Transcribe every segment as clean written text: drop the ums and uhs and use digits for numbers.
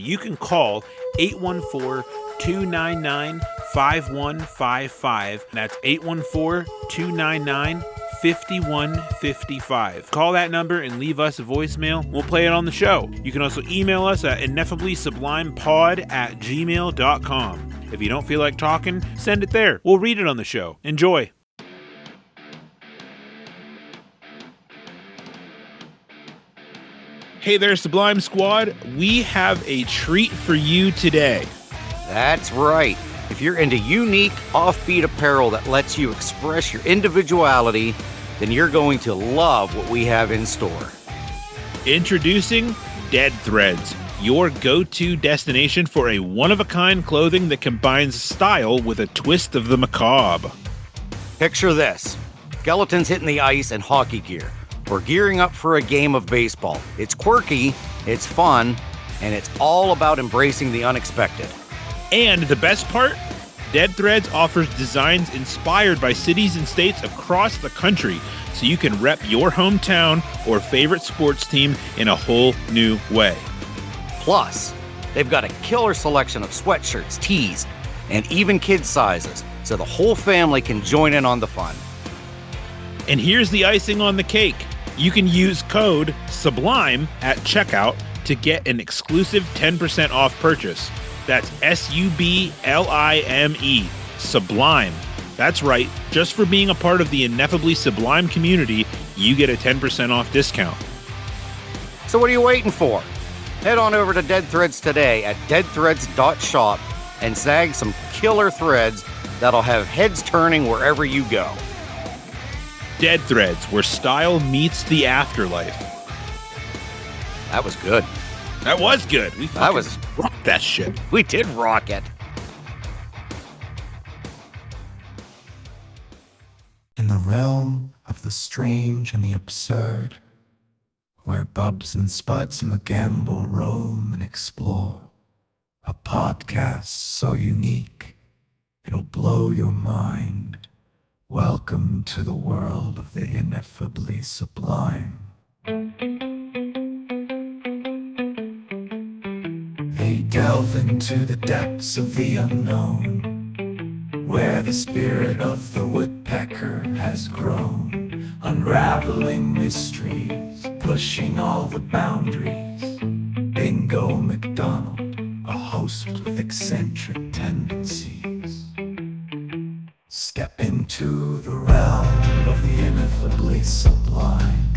You can call 814-299-5155. That's 814-299-5155. Call that number and leave us a voicemail. We'll play it on the show. You can also email us at ineffably-sublimepod@gmail.com. If you don't feel like talking, send it there. We'll read it on the show. Enjoy. Hey there, Sublime Squad. We have a treat for you today. That's right. If you're into unique, offbeat apparel that lets you express your individuality, then you're going to love what we have in store. Introducing Dead Threads, your go-to destination for a one-of-a-kind clothing that combines style with a twist of the macabre. Picture this. Skeletons hitting the ice in hockey gear. We're gearing up for a game of baseball. It's quirky, it's fun, and it's all about embracing the unexpected. And the best part? Dead Threads offers designs inspired by cities and states across the country, so you can rep your hometown or favorite sports team in a whole new way. Plus, they've got a killer selection of sweatshirts, tees, and even kids' sizes, so the whole family can join in on the fun. And here's the icing on the cake. You can use code SUBLIME at checkout to get an exclusive 10% off purchase. That's SUBLIME, Sublime. That's right, just for being a part of the Ineffably Sublime community, you get a 10% off discount. So what are you waiting for? Head on over to Dead Threads today at deadthreads.shop and snag some killer threads that'll have heads turning wherever you go. Dead Threads, where style meets the afterlife. That was good. That was good. We rocked that shit. We did rock it. In the realm of the strange and the absurd, where Bubs and Spuds and McGamble roam and explore, a podcast so unique, it'll blow your mind. Welcome to the world of the ineffably sublime. They delve into the depths of the unknown, where the spirit of the woodpecker has grown, unraveling mysteries, pushing all the boundaries. Bingo McDonald, a host with eccentric tendencies. Step into the realm of the ineffably sublime,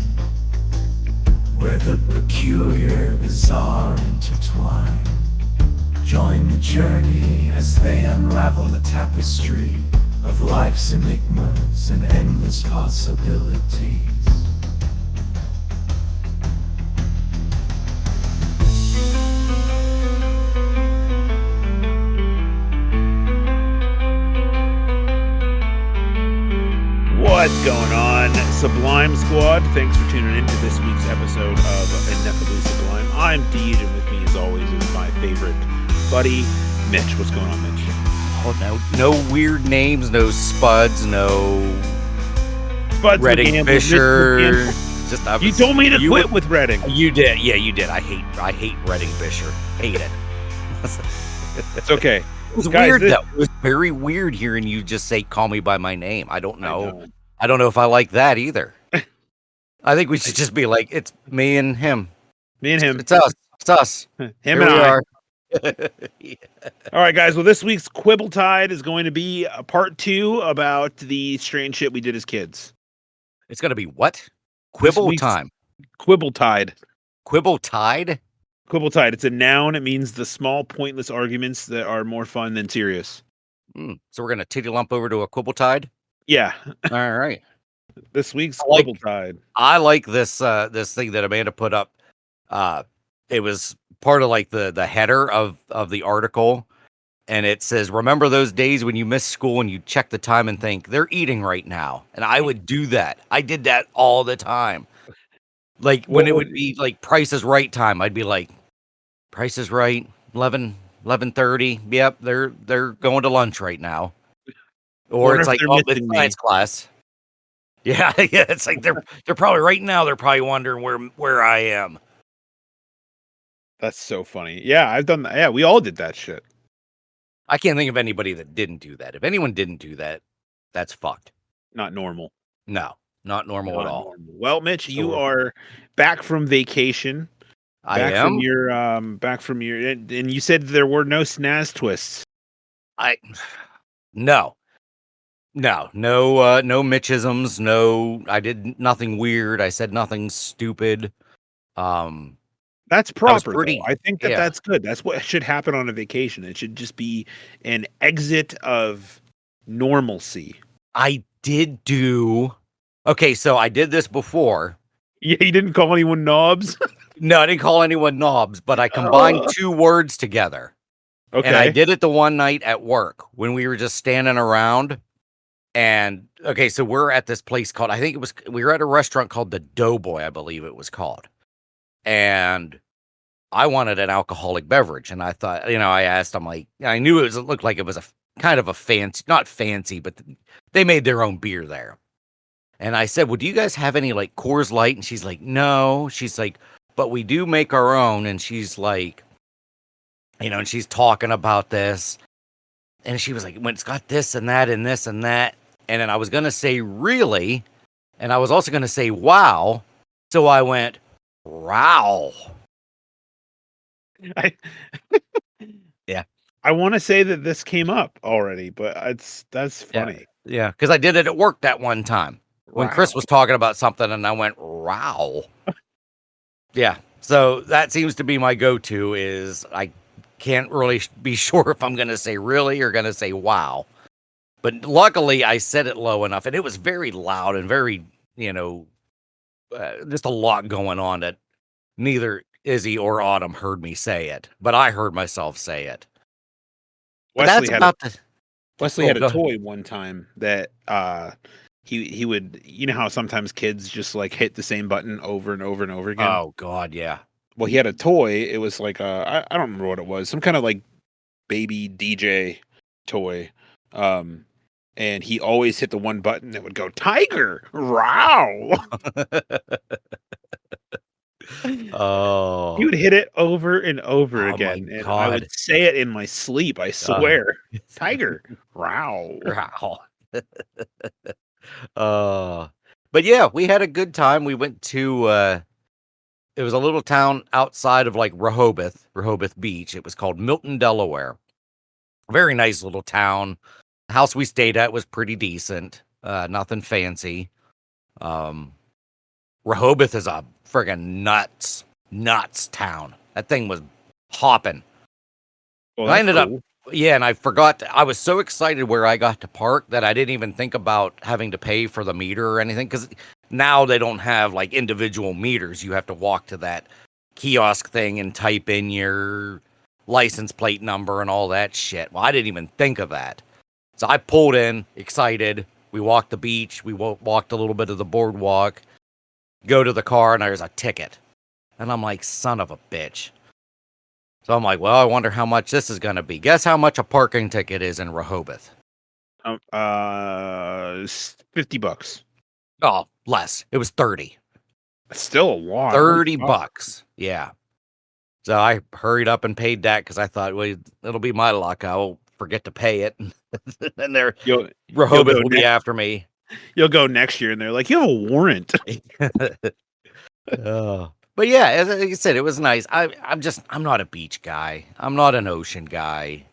where the peculiar, bizarre intertwine. Join the journey as they unravel the tapestry of life's enigmas and endless possibilities. What's going on, Sublime Squad? Thanks for tuning in to this week's episode of Ineffably Sublime. I'm Deej, and with me, as always, is my favorite buddy, Mitch. What's going on, Mitch? Oh, no weird names, no Spuds, no Spuds, Redding McGambles, Fisher. You told me to quit with Redding. You did, yeah, you did. I hate Redding Fisher. Hate it. It's okay. It was Guys, weird though. It was very weird hearing you just say "call me by my name." I don't know. I don't know if I like that either. I think we should just be like, it's me and him. Me and him. It's us. It's us. Him Here and we I. are. Yeah. All right, guys. Well, this week's Quibble Tide is going to be a part 2 about the strange shit we did as kids. It's gonna be what? Quibble time. Quibble Tide. Quibble tide. Quibble Tide. It's a noun. It means the small, pointless arguments that are more fun than serious. So we're gonna titty lump over to a quibble tide. Yeah. All right. This week's Quibble Tide. I like this this thing that Amanda put up. It was part of like the header of the article, and it says, "Remember those days when you missed school and you check the time and think they're eating right now?" And I would do that. I did that all the time. Like when it would be like Price is Right time, I'd be like, "Price is Right, 11:30. Yep, they're going to lunch right now." Or it's like, "Oh, it's science class." Yeah, yeah. It's like they're probably right now. They're probably wondering where I am. That's so funny. Yeah, I've done that. Yeah, we all did that shit. I can't think of anybody that didn't do that. If anyone didn't do that, that's fucked. Not normal. No, not normal at Not all. normal. Well, Mitch, So you are back from vacation. I am. Back from your and you said there were no snaz twists. I no. No, no Mitchisms, no, I did nothing weird. I said nothing stupid. Um, That's I was proper though. pretty, I think that yeah, that's good. That's what should happen on a vacation. It should just be an exit of normalcy. I did do, okay, so I did this before. Yeah, you didn't call anyone knobs. No, I didn't call anyone knobs, but I combined two words together. And I Okay. did it the one night at work when we were just standing around. And okay, so we're at this place called, we were at a restaurant called the Doughboy, I believe it was called. And I wanted an alcoholic beverage. And I thought, I asked, I'm like, I knew it looked like it was a kind of a fancy, not fancy, but they made their own beer there. And I said, well, do you guys have any like Coors Light? And she's like, no. She's like, but we do make our own. And she's like, and she's talking about this. And she was like, when it's got this and that and this and that. And then I was going to say, really? And I was also going to say, wow. So I went, wow. I Yeah. I want to say that this came up already, but that's funny. Yeah. Because I did it at work that one time when Chris Wow. was talking about something and I went, wow. Yeah. So that seems to be my go-to is I can't really be sure if I'm going to say really or going to say wow. But luckily I said it low enough and it was very loud and very, just a lot going on that neither Izzy or Autumn heard me say it, but I heard myself say it. But Wesley that's had about Wesley Oh, had a go ahead. toy one time that he would, you know how sometimes kids just like hit the same button over and over and over again. Oh God, yeah. Well, he had a toy. It was like I don't remember what it was. Some kind of like baby DJ toy. And he always hit the one button that would go tiger. Wow. Oh, He would hit it over and over oh my again, and I God. would say it in my sleep. I swear, tiger. Wow. Wow. Uh, but yeah, we had a good time. We went to it was a little town outside of like Rehoboth Beach. It was called Milton, Delaware. Very nice little town. The house we stayed at was pretty decent. Nothing fancy. Rehoboth is a friggin' nuts town. That thing was hopping. Well, I that's ended cool. up, yeah, and I forgot. I was so excited where I got to park that I didn't even think about having to pay for the meter or anything because now they don't have like individual meters. You have to walk to that kiosk thing and type in your license plate number and all that shit. Well, I didn't even think of that. So I pulled in, excited. We walked the beach. We walked a little bit of the boardwalk. Go to the car, and there's a ticket. And I'm like, son of a bitch. So I'm like, well, I wonder how much this is going to be. Guess how much a parking ticket is in Rehoboth? $50. Oh, less. It was 30. Still a lot. 30 bucks. Yeah. So I hurried up and paid that because I thought, well, it'll be my luck. I'll forget to pay it. And they're Rehoboth will be after me. You'll go next year, and they're like, you have a warrant. But yeah, as I said, it was nice. I'm not a beach guy. I'm not an ocean guy.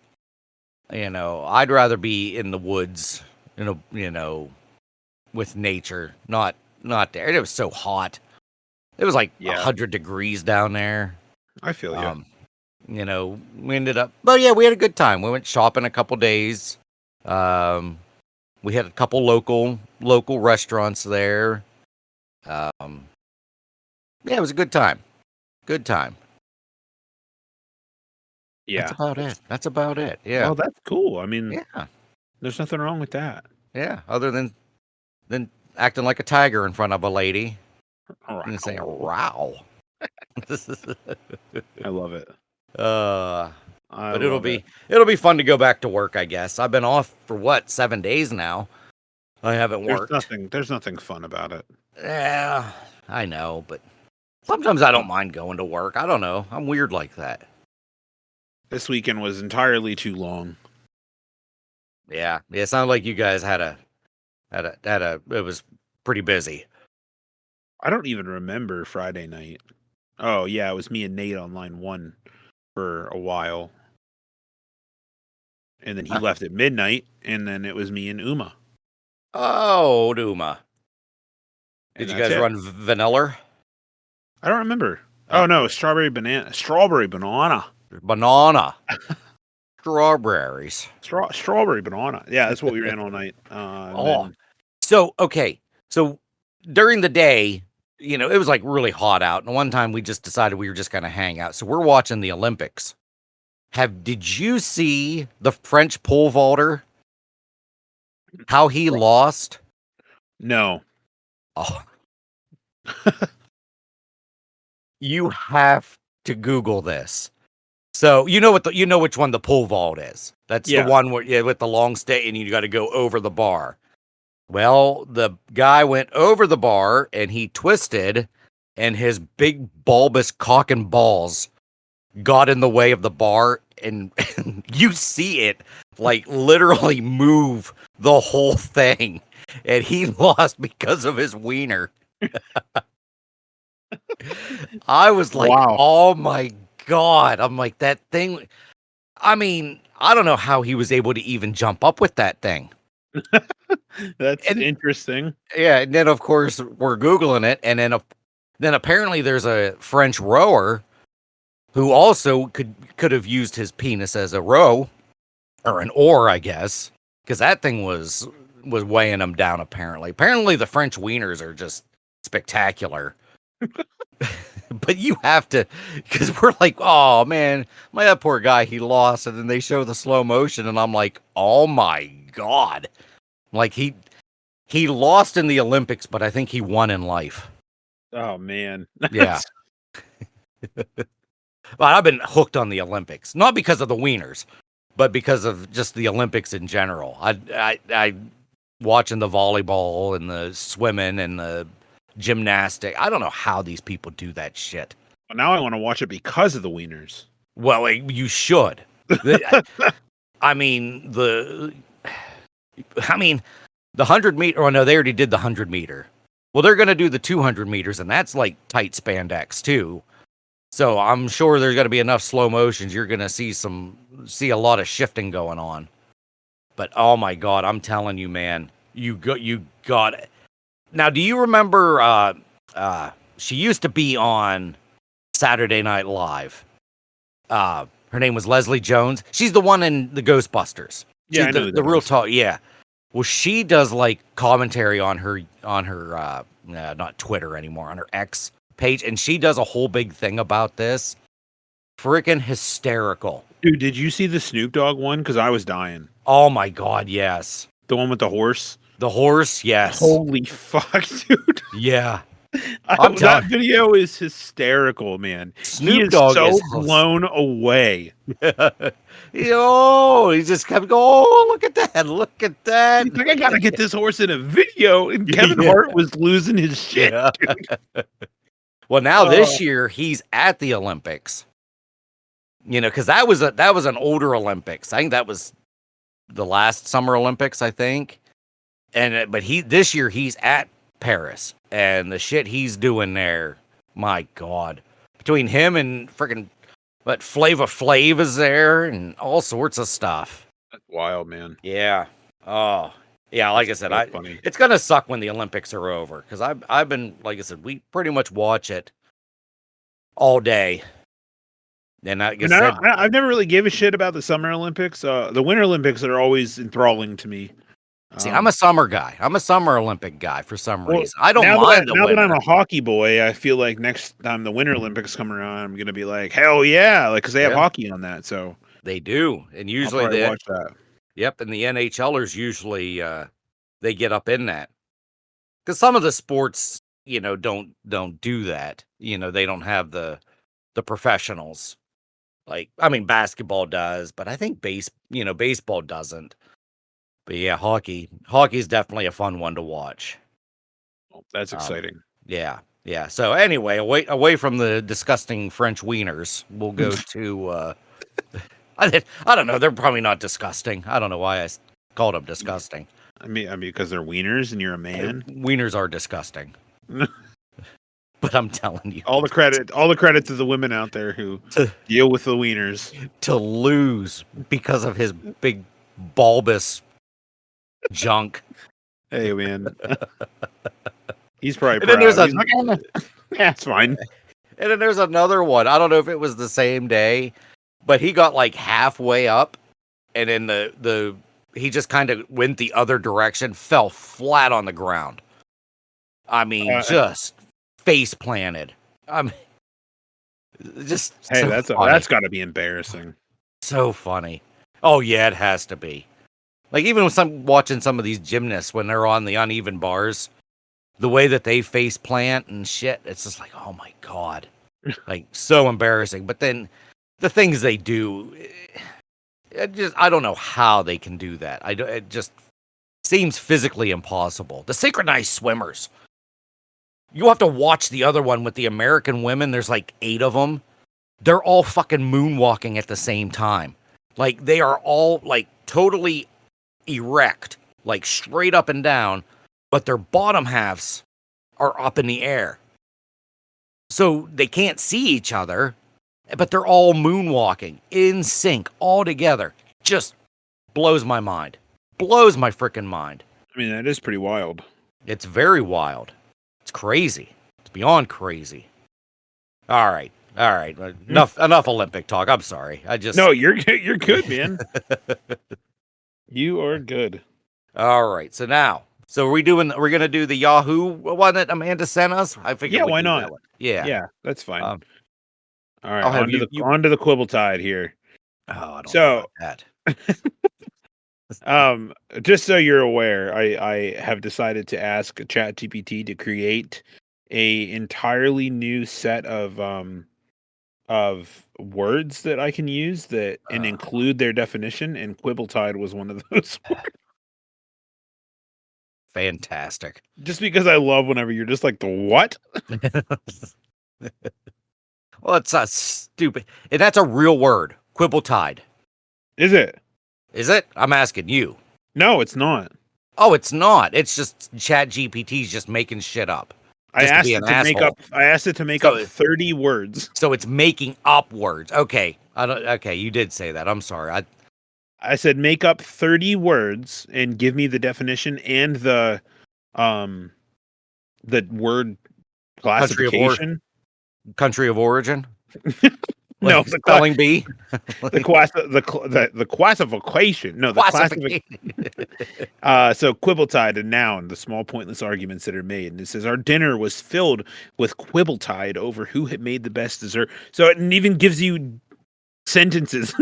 I'd rather be in the woods, with nature, not there. It was so hot. It was like 100 degrees down there. I feel you. We ended up, but yeah, we had a good time. We went shopping a couple days. We had a couple local restaurants there. Yeah, it was a good time. Good time. Yeah. That's about it. Yeah. Well, that's cool. I mean, Yeah. there's nothing wrong with that. Yeah. Other than acting like a tiger in front of a lady All and saying, right. "Wow." I love it. But it'll be fun to go back to work, I guess. I've been off for 7 days now. I haven't worked. There's nothing fun about it. Yeah, I know, but Sometimes I don't mind going to work. I don't know. I'm weird like that. This weekend was entirely too long. Yeah. It sounded like you guys had a. It was pretty busy. I don't even remember Friday night. Oh yeah, it was me and Nate on line 1 for a while, and then he left at midnight, and then it was me and Uma. Oh, Duma. And Did you that's guys it. run vanilla? I don't remember. Oh no, strawberry banana. Banana. Strawberries. Strawberry banana. Yeah, that's what we ran all night. Oh. So, okay. So during the day, it was like really hot out. And one time we just decided we were just going to hang out. So we're watching the Olympics. Did you see the French pole vaulter? How he lost? No. Oh. You have to Google this. So you know which one the pole vault is. That's the one where with the long stay and you got to go over the bar. Well, the guy went over the bar and he twisted, and his big bulbous cock and balls got in the way of the bar, and you see it like literally move the whole thing, and he lost because of his wiener. I was like, wow. Oh my God. I'm like, that thing. I mean, I don't know how he was able to even jump up with that thing. That's interesting. Yeah, and then of course we're Googling it, and then apparently there's a French rower who also could have used his penis as a row or an oar, I guess, because that thing was weighing him down. Apparently the French wieners are just spectacular. But you have to, because we're like, oh man, that poor guy, he lost, and then they show the slow motion, and I'm like, oh my God, like he lost in the Olympics, but I think he won in life. Oh man, yeah. Well, I've been hooked on the Olympics, not because of the wieners, but because of just the Olympics in general. I watching the volleyball and the swimming and the gymnastic. I don't know how these people do that shit. Well, now I want to watch it because of the wieners. Well, you should. I mean the 100-meter. Oh no, they already did the 100-meter. Well, they're gonna do the 200 meters, and that's like tight spandex too. So I'm sure there's gonna be enough slow motions. You're gonna see a lot of shifting going on. But oh my God, I'm telling you, man, you got it. Now, do you remember? She used to be on Saturday Night Live. Her name was Leslie Jones. She's the one in the Ghostbusters. Yeah, she's I know the real talk. Yeah. Well, she does like commentary on her not Twitter anymore, on her X page, and she does a whole big thing about this. Freaking hysterical. Dude, did you see the Snoop Dogg one? Because I was dying. Oh my God, yes. The one with the horse? The horse, yes. Holy fuck, dude. Yeah. That video is hysterical, man. Snoop Dogg is so blown away. He just kept going, oh, look at that. Look at that. He's like, I gotta get this horse in a video. And Kevin Hart was losing his shit. Yeah. Dude. Well, now this year he's at the Olympics. Because that was an older Olympics. I think that was the last Summer Olympics, I think. But this year he's at Paris, and the shit he's doing there, my God. Between him and freaking Flava Flav is there, and all sorts of stuff. That's wild, man. Yeah. Oh, yeah. Like I said, it's gonna suck when the Olympics are over, because I've been, like I said, we pretty much watch it all day. And I've never really gave a shit about the Summer Olympics. The Winter Olympics are always enthralling to me. See, I'm a summer guy. I'm a Summer Olympic guy for some reason. I don't mind the winter. Now that I'm a hockey boy, I feel like next time the Winter Olympics come around, I'm gonna be like, hell yeah, like because they have hockey on that. So they do, and usually they watch that. Yep, and the NHLers usually they get up in that, because some of the sports don't do that. They don't have the professionals. Like, I mean, basketball does, but I think baseball doesn't. But yeah, hockey is definitely a fun one to watch. Oh, that's exciting. Yeah. Yeah. So anyway, away from the disgusting French wieners, we'll go to. I don't know. They're probably not disgusting. I don't know why called them disgusting. I mean, because they're wieners and you're a man. Wieners are disgusting. But I'm telling you, all the credit to the women out there who deal with the wieners. To lose because of his big bulbous junk. Hey, man. He's probably And proud. then there's He's like, yeah, it's fine. And then there's another one. I don't know if it was the same day, but he got like halfway up, and then the he just kind of went the other direction, fell flat on the ground. I mean, just face planted. I mean, just hey, so that's got to be embarrassing. So funny. Oh yeah, it has to be. Like even with watching some of these gymnasts when they're on the uneven bars, the way that they face plant and shit, it's just like, oh my god, like so embarrassing. But then the things they do, I don't know how they can do that. It just seems physically impossible. The synchronized swimmers. You have to watch the other one with the American women. There's like 8 of them. They're all fucking moonwalking at the same time. Like they are all like totally erect, like straight up and down, but their bottom halves are up in the air. So they can't see each other, but they're all moonwalking in sync all together. Just blows my mind. Blows my freaking mind. I mean, that is pretty wild. It's very wild. It's crazy. It's beyond crazy. All right. Enough Olympic talk. I'm sorry. No, you're good, man. You are good. All right. So we're going to do the Yahoo one that Amanda sent us? I figured why not? Yeah, that's fine. All right, I'll have onto the quibble tide here. Oh, I don't know about that. Just so you're aware, I have decided to ask ChatGPT to create a entirely new set of words that I can use and include their definition, and Quibbletide was one of those words. Fantastic. Just because I love whenever you're just like, the what? Well, it's a stupid. And that's a real word. Quibbletide. Is it? Is it? I'm asking you. No, it's not. Oh, it's not. It's just ChatGPT's just making shit up. I asked it to make up 30 words. So it's making up words. Okay. Okay, you did say that. I'm sorry. I said make up 30 words and give me the definition and the word classification. Country of origin? No, the spelling bee. the classification. No, the classification. So Quibbletide, a noun, the small pointless arguments that are made. And it says our dinner was filled with Quibbletide over who had made the best dessert. So it even gives you sentences.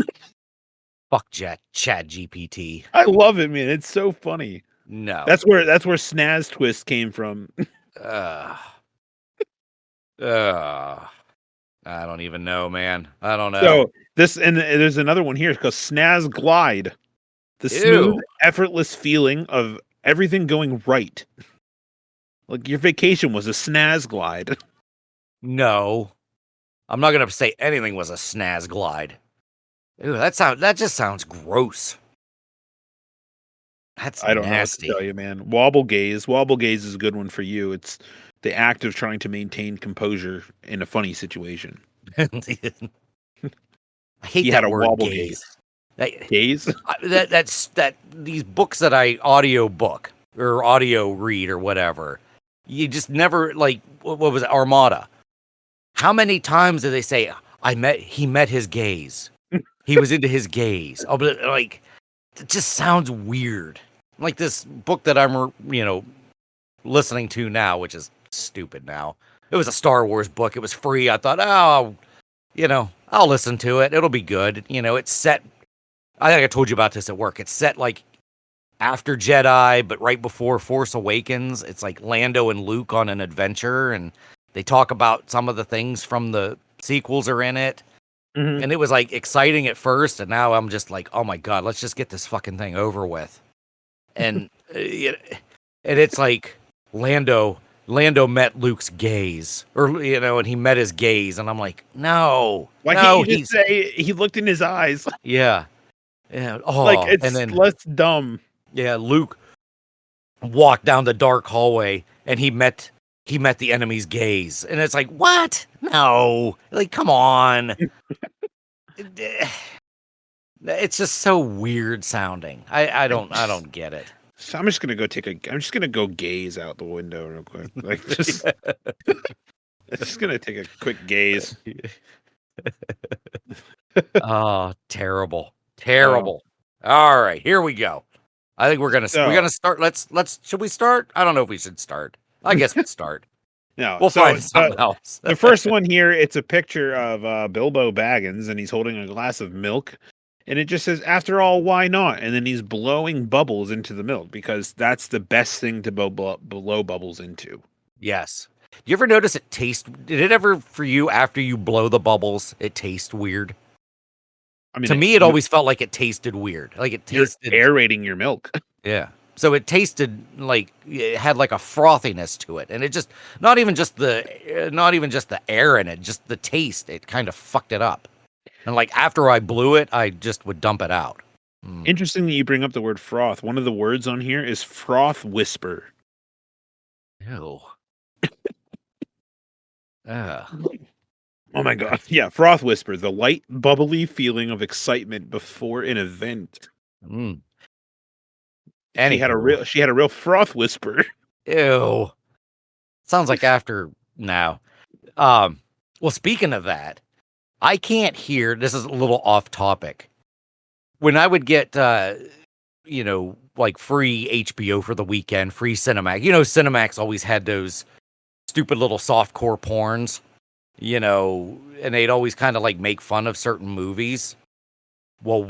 Fuck ChatGPT. I love it, man. It's so funny. No, that's where Snaz Twist came from. I don't even know, man. I don't know. So there's another one here because Snaz Glide, the smooth, effortless feeling of everything going right. Like your vacation was a Snaz Glide. No, I'm not gonna say anything was a Snaz Glide. Ew, that just sounds gross. I don't nasty. know what to tell you, man. Wobble gaze. Wobble gaze is a good one for you. It's the act of trying to maintain composure in a funny situation. I hate that word wobble gaze. Gaze? That's these books that I audio book or audio read or whatever. You just never like what was it, Armada? How many times do they say he met his gaze? He was into his gaze. Oh, but like it just sounds weird. Like this book that I'm listening to now, which is stupid now. It was a Star Wars book. It was free. I thought, I'll listen to it. It'll be good. It's set. I think I told you about this at work. It's set like after Jedi, but right before Force Awakens. It's like Lando and Luke on an adventure, and they talk about some of the things from the sequels are in it. Mm-hmm. And it was like exciting at first, and now I'm just like, oh my god, let's just get this fucking thing over with. And and it's like Lando Lando met Luke's gaze, or and he met his gaze, and I'm like, no, Why can't no, you just he's say he looked in his eyes? yeah, yeah. Like, Oh, and it's then less dumb. yeah, Luke walked down the dark hallway, and he met the enemy's gaze, and it's like, what? No, like, come on. It's just so weird sounding. I don't get it. So I'm just gonna go gaze out the window real quick. Like, just gonna take a quick gaze. Oh, terrible. Terrible. All right, here we go. I think we're gonna So start. Let's should we start? I don't know if we should start. I guess we'll start. no, We'll so find something else. the first one here, it's a picture of Bilbo Baggins, and he's holding a glass of milk, and it just says, "After all, why not?" And then he's blowing bubbles into the milk because that's the best thing to blow bubbles into. Yes. Do you ever notice it tastes? Did it ever for you after you blow the bubbles? It tastes weird. I mean, To me, it always felt like it tasted weird. Like it you're tasted. aerating your milk. Yeah. So it tasted like it had like a frothiness to it, and it just not even just the air in it, just the taste. It kind of fucked it up. And like after I blew it, I just would dump it out. Interesting that you bring up the word froth. One of the words on here is froth whisper. Ew. Ugh. Oh my god. Yeah, froth whisper, the light, bubbly feeling of excitement before an event. Mm. She had a real froth whisper. Ew. Sounds like after now. Well, speaking of that, I can't hear. This is a little off topic. When I would get, like free HBO for the weekend, free Cinemax. Cinemax always had those stupid little softcore porns, and they'd always kind of like make fun of certain movies. Well,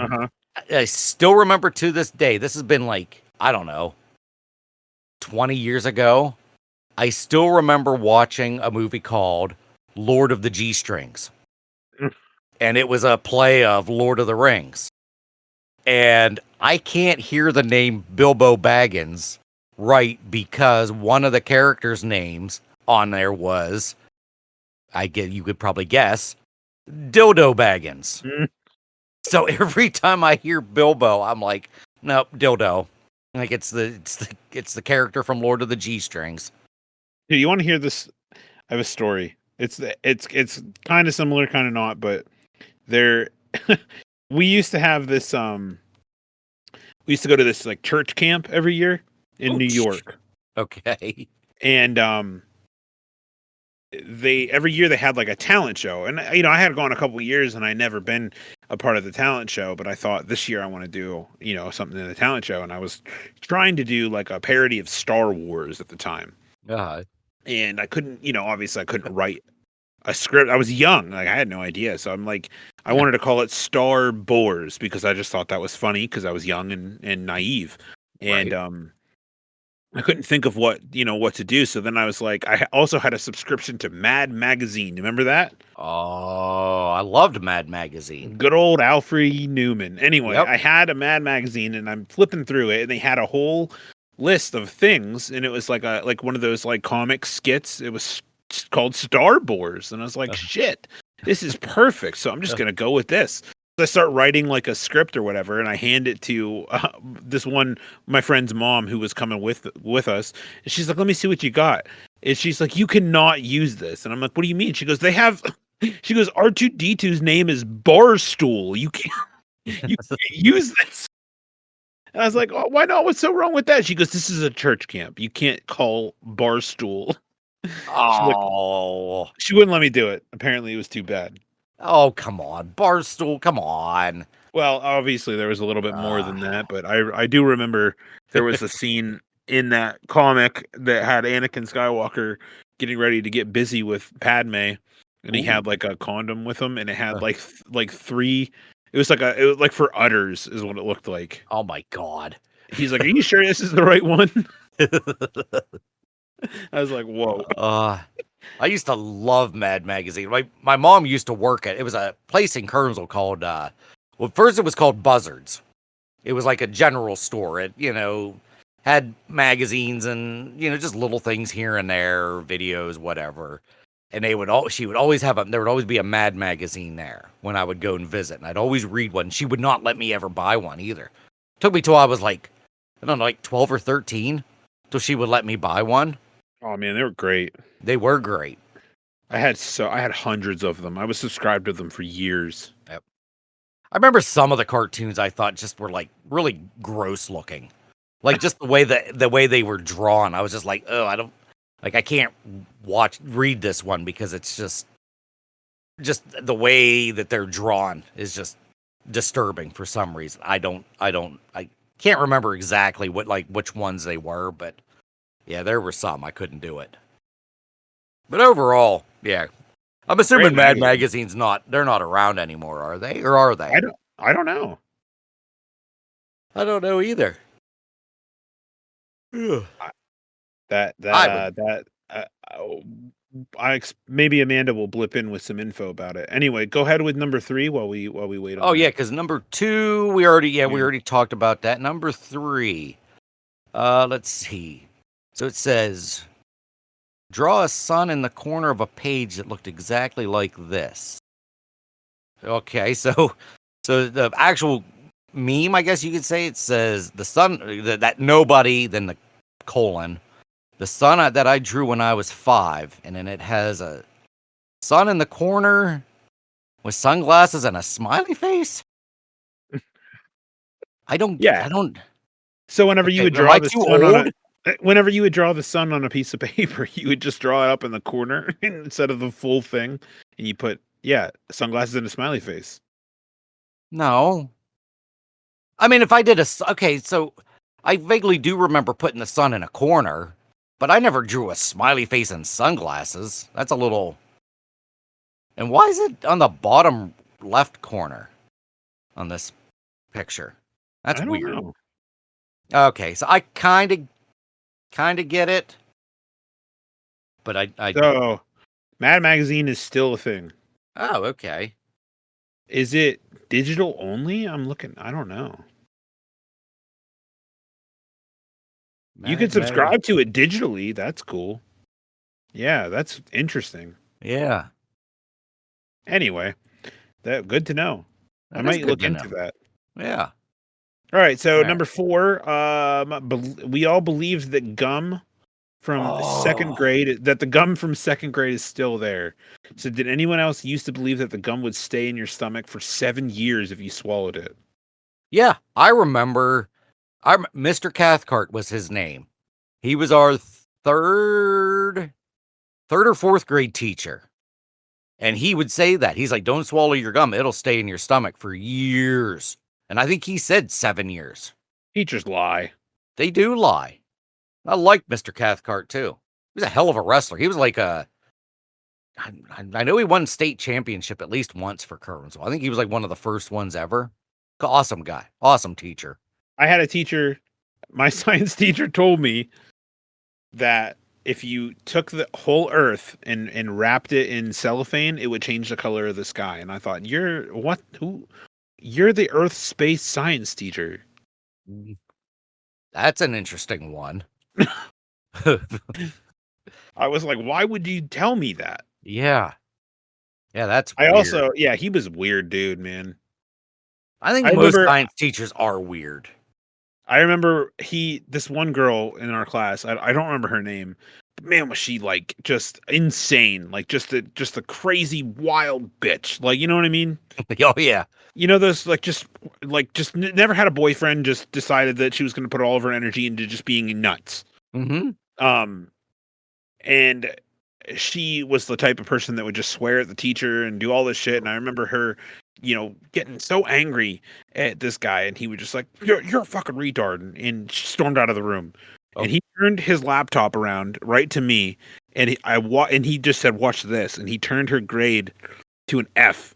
I still remember to this day. This has been like, I don't know, 20 years ago. I still remember watching a movie called Lord of the G Strings. And it was a play of Lord of the Rings. And I can't hear the name Bilbo Baggins right because one of the characters' names on there was, you could probably guess, Dildo Baggins. So every time I hear Bilbo, I'm like, nope, Dildo. Like it's the character from Lord of the G Strings. Hey, you want to hear this? I have a story. It's kind of similar, kind of not, but there. We used to have this. We used to go to this like church camp every year in New York. Okay. And every year they had like a talent show, and I had gone a couple of years and I never been a part of the talent show, but I thought this year I want to do something in the talent show, and I was trying to do like a parody of Star Wars at the time. And I couldn't, obviously I couldn't write a script. I was young, like I had no idea. So I'm like, I wanted to call it Star Boars because I just thought that was funny because I was young and naive. And I couldn't think of what to do. So then I was like, I also had a subscription to Mad Magazine. Remember that? Oh, I loved Mad Magazine. Good old Alfred Newman. Anyway, Yep. I had a Mad Magazine and I'm flipping through it and they had a whole list of things, and it was like one of those like comic skits. It was called Star Wars, and I was like, shit, this is perfect. So I'm just gonna go with this. So I start writing like a script or whatever, and I hand it to my friend's mom who was coming with us, and she's like, "Let me see what you got." And she's like, "You cannot use this," and I'm like, "What do you mean?" She goes, She goes, "R2D2's name is Barstool. You can't use this." And I was like, "Oh, why not? What's so wrong with that?" She goes, "This is a church camp. You can't call Barstool." Oh. She wouldn't let me do it. Apparently, it was too bad. Oh, come on. Barstool, come on. Well, obviously, there was a little bit more than that, but I do remember there was a scene in that comic that had Anakin Skywalker getting ready to get busy with Padme, and he had like a condom with him, and it had like three. It was like for udders, is what it looked like. Oh my god. He's like, "Are you sure this is the right one?" I was like, "Whoa." I used to love Mad Magazine. My mom used to work at, it was a place in Kernersville called, well, first it was called Buzzards. It was like a general store. It, had magazines and just little things here and there, videos, whatever. And she would always there would always be a Mad magazine there when I would go and visit, and I'd always read one. She would not let me ever buy one either. Took me till I was like, I don't know, like 12 or 13 till she would let me buy one. Oh man, they were great. They were great. I had hundreds of them. I was subscribed to them for years. Yep. I remember some of the cartoons I thought just were like really gross looking. Like just the way they were drawn. I was just like, oh, I can't read this one because it's just the way that they're drawn is just disturbing for some reason. I can't remember exactly which ones they were, but yeah, there were some I couldn't do it. But overall, yeah. I'm assuming Mad Magazine's they're not around anymore, are they? Or are they? I don't know. I don't know either. Maybe Amanda will blip in with some info about it. Anyway, go ahead with number 3 while we wait on Oh that. yeah, because number 2 we already talked about that. Number 3. Let's see. So it says, draw a sun in the corner of a page that looked exactly like this. Okay, so the actual meme, I guess you could say, it says the sun, that nobody, then the colon, the sun that I drew when I was 5, and then it has a sun in the corner with sunglasses and a smiley face. I don't. So whenever you would am draw I the too sun old? whenever you would draw the sun on a piece of paper, you would just draw it up in the corner instead of the full thing, and you put sunglasses and a smiley face. No. I mean, if I did so I vaguely do remember putting the sun in a corner, but I never drew a smiley face and sunglasses. That's a little. And why is it on the bottom left corner on this picture? That's weird. Know. Okay, so I kind of get it, but I So, Mad Magazine is still a thing. Oh, okay. Is it digital only? I'm looking. I don't know. You can subscribe to it digitally. That's cool. Yeah, that's interesting. Yeah. Anyway, good to know. I might look into that. Yeah. All right, so number 4, we all believed that gum from second grade, that the gum from second grade is still there. So did anyone else used to believe that the gum would stay in your stomach for 7 years if you swallowed it? Yeah, I remember. Mr. Cathcart was his name. He was our third or fourth grade teacher. And he would say that. He's like, don't swallow your gum. It'll stay in your stomach for years. And I think he said 7 years. Teachers lie. They do lie. I like Mr. Cathcart, too. He was a hell of a wrestler. He was like I know he won state championship at least once for Kerwinsville. I think he was like one of the first ones ever. Awesome guy. Awesome teacher. I had a teacher, my science teacher told me that if you took the whole Earth and wrapped it in cellophane, it would change the color of the sky. And I thought, you're the Earth space science teacher. That's an interesting one. I was like, why would you tell me that? Yeah. Yeah, that's weird. He was a weird dude, man. I think most science teachers are weird. I remember this one girl in our class, I don't remember her name, but man, was she like just insane, like just a crazy wild bitch. Like, you know what I mean? Oh yeah. You know, those just never had a boyfriend, just decided that she was going to put all of her energy into just being nuts. Mm-hmm. And she was the type of person that would just swear at the teacher and do all this shit. And I remember her, getting so angry at this guy, and he would just like, you're a fucking retard, and she stormed out of the room. Oh. And he turned his laptop around right to me, and he just said, watch this. And he turned her grade to an F.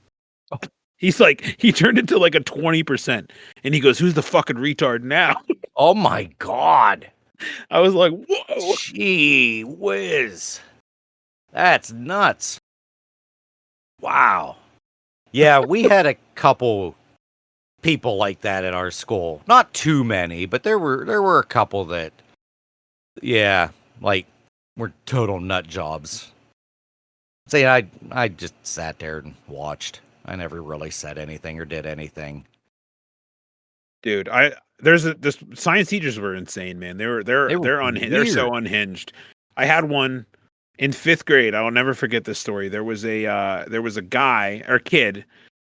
Oh. He's like, he turned it to like a 20%, and he goes, who's the fucking retard now? Oh my God. I was like, whoa. Gee whiz. That's nuts. Wow. Yeah, we had a couple people like that at our school. Not too many, but there were a couple that, yeah, like were total nut jobs. See, I just sat there and watched. I never really said anything or did anything. Dude, this science teachers were insane, man. They're They were they're so weird. unhinged. I had one in 5th grade. I will never forget this story. There was a guy or kid,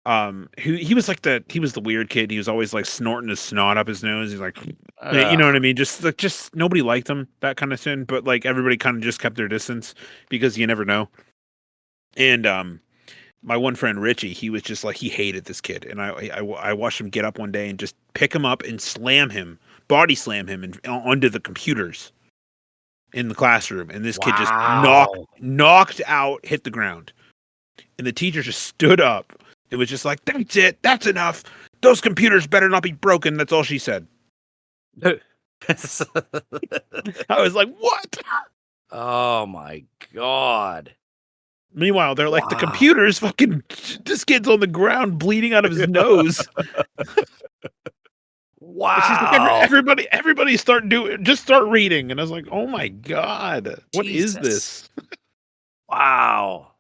who he was the weird kid. He was always like snorting his snot up his nose. He's like, you know what I mean? Just nobody liked him, that kind of thing. But like everybody kind of just kept their distance because you never know. And my one friend Richie, he was just like, he hated this kid, and I watched him get up one day and just pick him up and body slam him onto the computers in the classroom, and this kid just Wow. knocked out, hit the ground, and the teacher just stood up. It was just like, that's it, that's enough. Those computers better not be broken. That's all she said. I was like, what? Oh my God. Meanwhile, they're like, the Wow. computer's fucking, this kid's on the ground bleeding out of his nose. And she's like, Wow. everybody start reading. And I was like, oh my God, what is Jesus. this? Wow.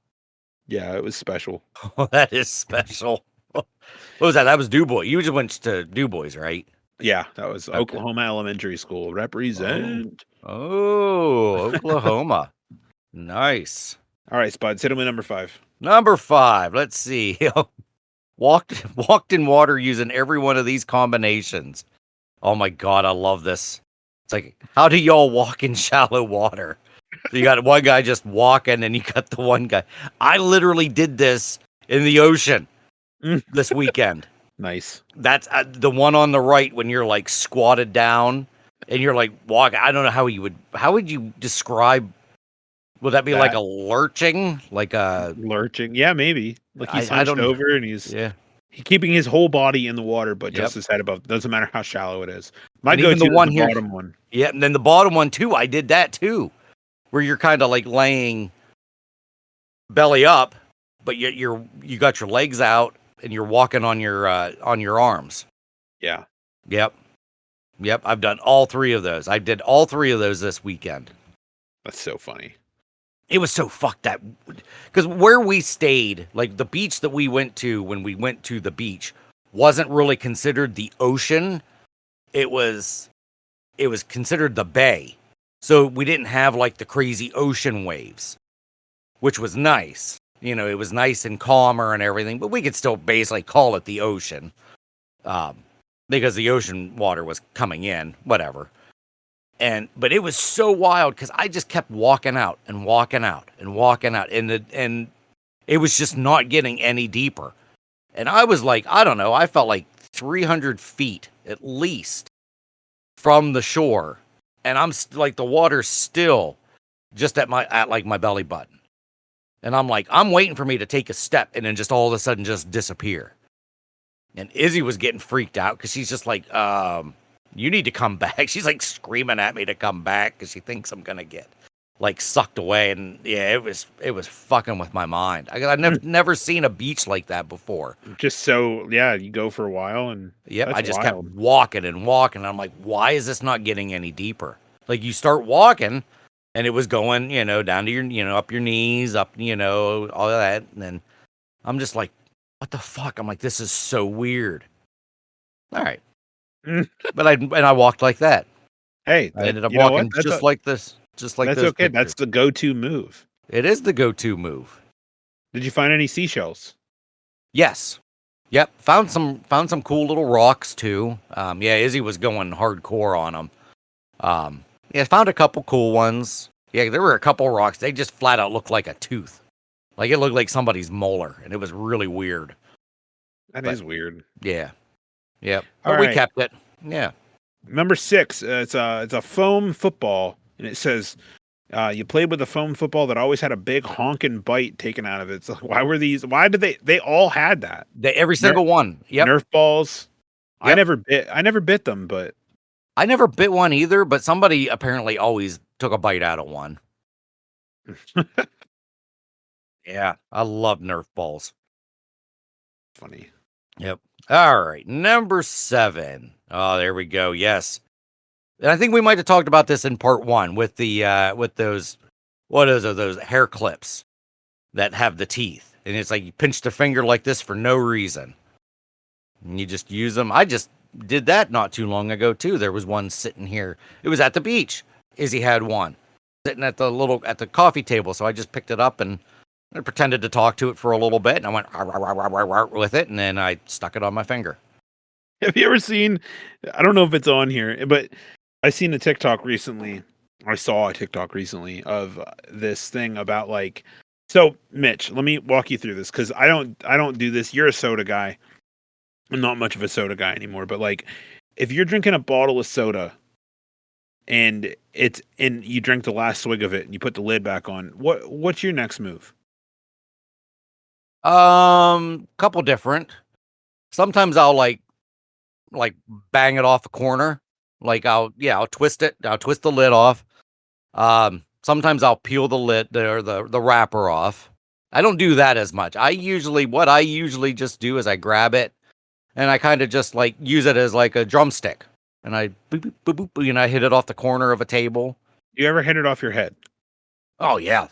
Yeah, it was special. Oh, that is special. What was that? That was Du Bois. You just went to Du Bois, right? Yeah, that was Okay. Oklahoma Elementary School. Represent. Oh, Oklahoma. Nice. All right, Spuds, hit him with number 5. Number 5. Let's see. Walked in water using every one of these combinations. Oh my God, I love this. It's like, how do y'all walk in shallow water? So you got one guy just walking, and you got the one guy. I literally did this in the ocean this weekend. Nice. That's the one on the right when you're like squatted down and you're like walking. I don't know how would you describe? Would that be like a lurching? Like a lurching? Yeah, maybe. Like he's I hunched don't. over and he's Yeah. keeping his whole body in the water, but Yep. just his head above. Doesn't matter how shallow it is. My And even go-to the one is the here. bottom one. Yeah, and then the bottom one too. I did that too, where you're kind of like laying belly up, but you got your legs out and you're walking on your arms. Yeah. Yep. I've done all 3 of those. I did all 3 of those this weekend. That's so funny. It was so fucked that because where we stayed, like the beach that we went to when we went to the beach, wasn't really considered the ocean. It was considered the bay. So we didn't have like the crazy ocean waves, which was nice. You know, it was nice and calmer and everything, but we could still basically call it the ocean. Because the ocean water was coming in, whatever. But it was so wild because I just kept walking out and walking out and walking out, and it was just not getting any deeper. And I was like, I don't know, I felt like 300 feet at least from the shore, and I'm like the water's still just at like my belly button, and I'm like, I'm waiting for me to take a step, and then just all of a sudden just disappear. And Izzy was getting freaked out because she's just like, you need to come back. She's like screaming at me to come back because she thinks I'm gonna get like sucked away. And yeah, it was fucking with my mind. I've never seen a beach like that before. Just so you go for a while and Yep, I just wild. kept walking and walking. And I'm like, why is this not getting any deeper? Like you start walking, and it was going, down to your, up your knees, up, all of that. And then I'm just like, what the fuck? I'm like, this is so weird. All right. But I walked like that. Hey, I ended up walking just like this. Just like that's those okay. pictures. That's the go-to move. It is the go-to move. Did you find any seashells? Yes. Yep. Found some cool little rocks too. Yeah, Izzy was going hardcore on them. Yeah, found a couple cool ones. Yeah, there were a couple rocks. They just flat out looked like a tooth. Like it looked like somebody's molar, and it was really weird. That is weird. Yeah. Yep. All But we right. kept it. Yeah. Number 6, it's a foam football, and it says you played with a foam football that always had a big honking bite taken out of it. So why did they all had that? Every single one. Yep. Nerf balls. Yep. I never bit them, but I never bit one either, but somebody apparently always took a bite out of one. Yeah, I love Nerf balls. funny. Yep. All right. Number 7. Oh, there we go. Yes. And I think we might have talked about this in part 1 with those, what is it, those hair clips that have the teeth. And it's like you pinch the finger like this for no reason. And you just use them. I just did that not too long ago too. There was one sitting here. It was at the beach. Izzy had one sitting at the coffee table. So I just picked it up and I pretended to talk to it for a little bit, and I went "Arr, arr, arr, arr, arr," with it, and then I stuck it on my finger. Have you ever seen? I don't know if it's on here, but I seen a TikTok recently. I saw a TikTok recently of this thing about like. So, Mitch, let me walk you through this because I don't do this. You're a soda guy. I'm not much of a soda guy anymore, but like, if you're drinking a bottle of soda and you drink the last swig of it and you put the lid back on, what's your next move? Couple different. Sometimes I'll like bang it off a corner. Like I'll twist it. I'll twist the lid off. Sometimes I'll peel the lid or the wrapper off. I don't do that as much. What I usually just do is I grab it and I kind of just like use it as like a drumstick. And I boop, boop, boop, boop, and I hit it off the corner of a table. You ever hit it off your head? Oh yeah.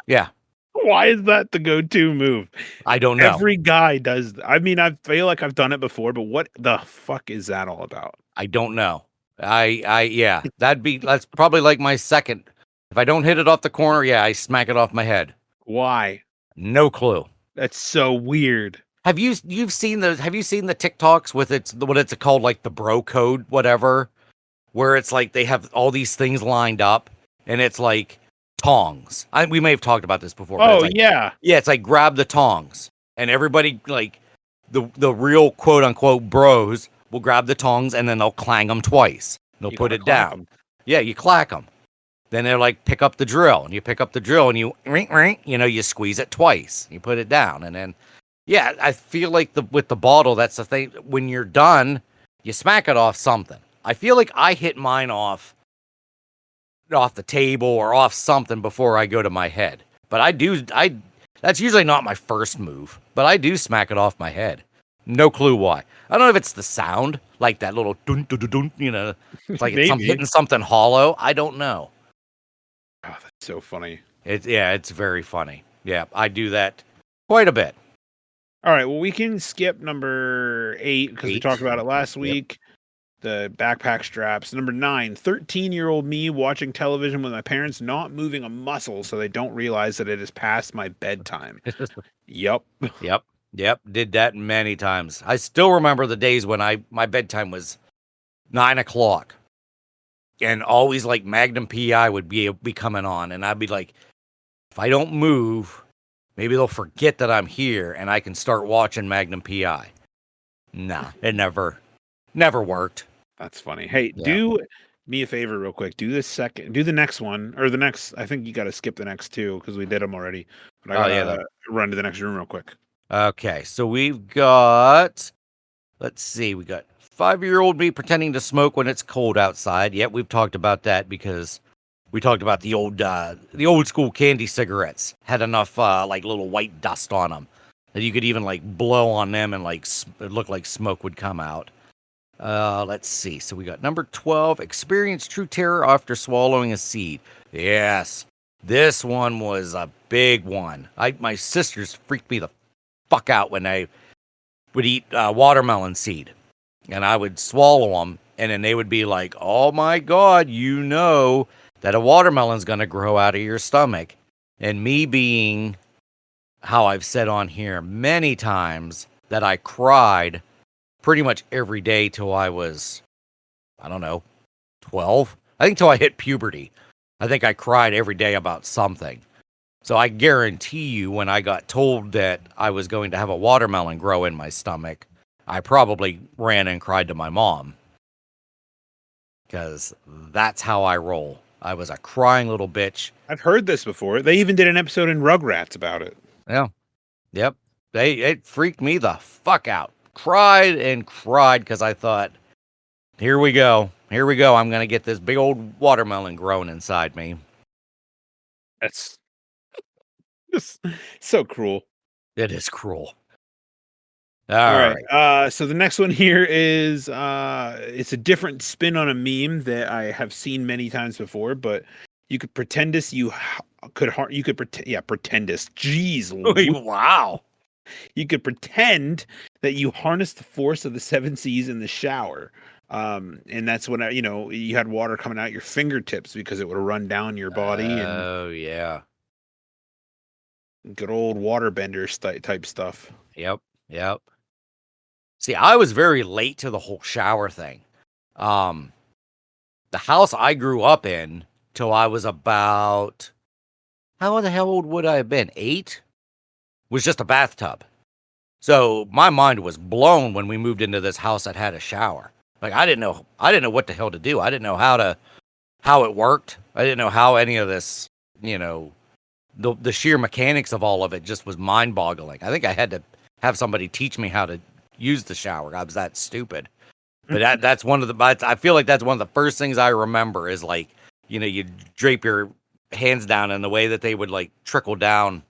Yeah. Why is that the go-to move? I don't know. Every guy does. I mean, I feel like I've done it before, but what the fuck is that all about? I don't know. Yeah, that's probably like my second. If I don't hit it off the corner, yeah, I smack it off my head. Why? No clue. That's so weird. Have you've seen have you seen the TikToks with what it's called, like the bro code, whatever, where it's like they have all these things lined up and it's like tongs. We may have talked about this before, but Oh it's like, yeah. yeah, it's like grab the tongs and everybody like the real quote unquote bros will grab the tongs and then they'll clang them twice. They'll You put gotta it clap down. 'em. Yeah, you clack them. Then they're like, pick up the drill, and you pick up the drill, and you ring, ring, you squeeze it twice. You put it down, and then, yeah, I feel like with the bottle, that's the thing. When you're done, you smack it off something. I feel like I hit mine off the table or off something before I go to my head. But that's usually not my first move, but I do smack it off my head. No clue why. I don't know if it's the sound, like that little dun dun dun dun, it's like it's Maybe. hitting something hollow. I don't know. Oh, that's so funny. It's very funny. Yeah, I do that quite a bit. All right, well, we can skip number 8 because we 8. talked about it last Yep. week. The backpack straps. Number 9, 13-year-old me watching television with my parents not moving a muscle so they don't realize that it is past my bedtime. Yep. Yep. Did that many times. I still remember the days when my bedtime was 9 o'clock, and always like Magnum PI would be coming on, and I'd be like, if I don't move, maybe they'll forget that I'm here, and I can start watching Magnum PI. Nah, it never worked. That's funny. Hey, Yeah. do me a favor real quick. Do the next one or the next. I think you got to skip the next 2 because we did them already. But I gotta run to the next room real quick. Okay, so we've got, let's see, we got 5-year-old me pretending to smoke when it's cold outside. Yep, we've talked about that because we talked about the old school candy cigarettes had enough like little white dust on them that you could even like blow on them and like it looked like smoke would come out. Let's see. So we got number 12, experience true terror after swallowing a seed. Yes, this one was a big one. My sisters freaked me the fuck out when I would eat watermelon seed, and I would swallow them, and then they would be like, "Oh my god, you know that a watermelon's gonna grow out of your stomach." And me being how I've said on here many times that I cried pretty much every day till I was, I don't know, 12. I think till I hit puberty. I think I cried every day about something. So I guarantee you, when I got told that I was going to have a watermelon grow in my stomach, I probably ran and cried to my mom. Because that's how I roll. I was a crying little bitch. I've heard this before. They even did an episode in Rugrats about it. Yeah. Yep. It freaked me the fuck out. Cried and cried because I thought, here we go. Here we go. I'm going to get this big old watermelon growing inside me. That's just so cruel. It is cruel. All All right. right. So the next one here is it's a different spin on a meme that I have seen many times before, but you could pretendus you could pretend pretendus. Jeez, Wow. you could pretend that you harness the force of the seven seas in the shower. And that's when you had water coming out your fingertips because it would run down your body and Oh, yeah. good old waterbender type stuff. Yep. Yep. See, I was very late to the whole shower thing. Um, the house I grew up in till I was about, how the hell old would I have been? 8? Was just a bathtub. So my mind was blown when we moved into this house that had a shower. Like I didn't know what the hell to do. I didn't know how it worked. I didn't know how any of this, you know, the sheer mechanics of all of it just was mind boggling. I think I had to have somebody teach me how to use the shower. I was that stupid. But that's one of the, I feel like that's one of the first things I remember is like, you drape your hands down and the way that they would like trickle down.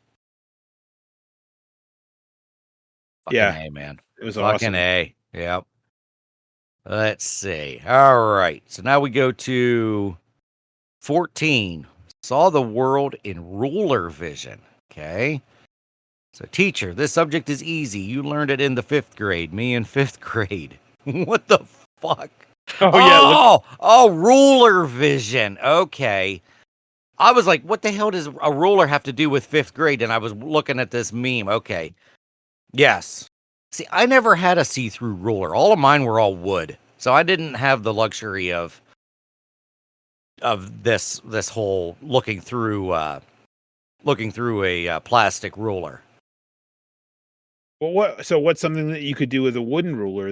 Fucking Yeah, A, man. it was Fucking awesome. A. Yep. Let's see. All right. So now we go to 14. Saw the world in ruler vision. Okay. So, teacher, this subject is easy. You learned it in the 5th grade. Me in 5th grade. What the fuck? Oh yeah, look. Oh, ruler vision. Okay. I was like, what the hell does a ruler have to do with 5th grade? And I was looking at this meme. Okay. Yes. See, I never had a see-through ruler. All of mine were all wood. So I didn't have the luxury of this whole looking through a plastic ruler. Well, what's something that you could do with a wooden ruler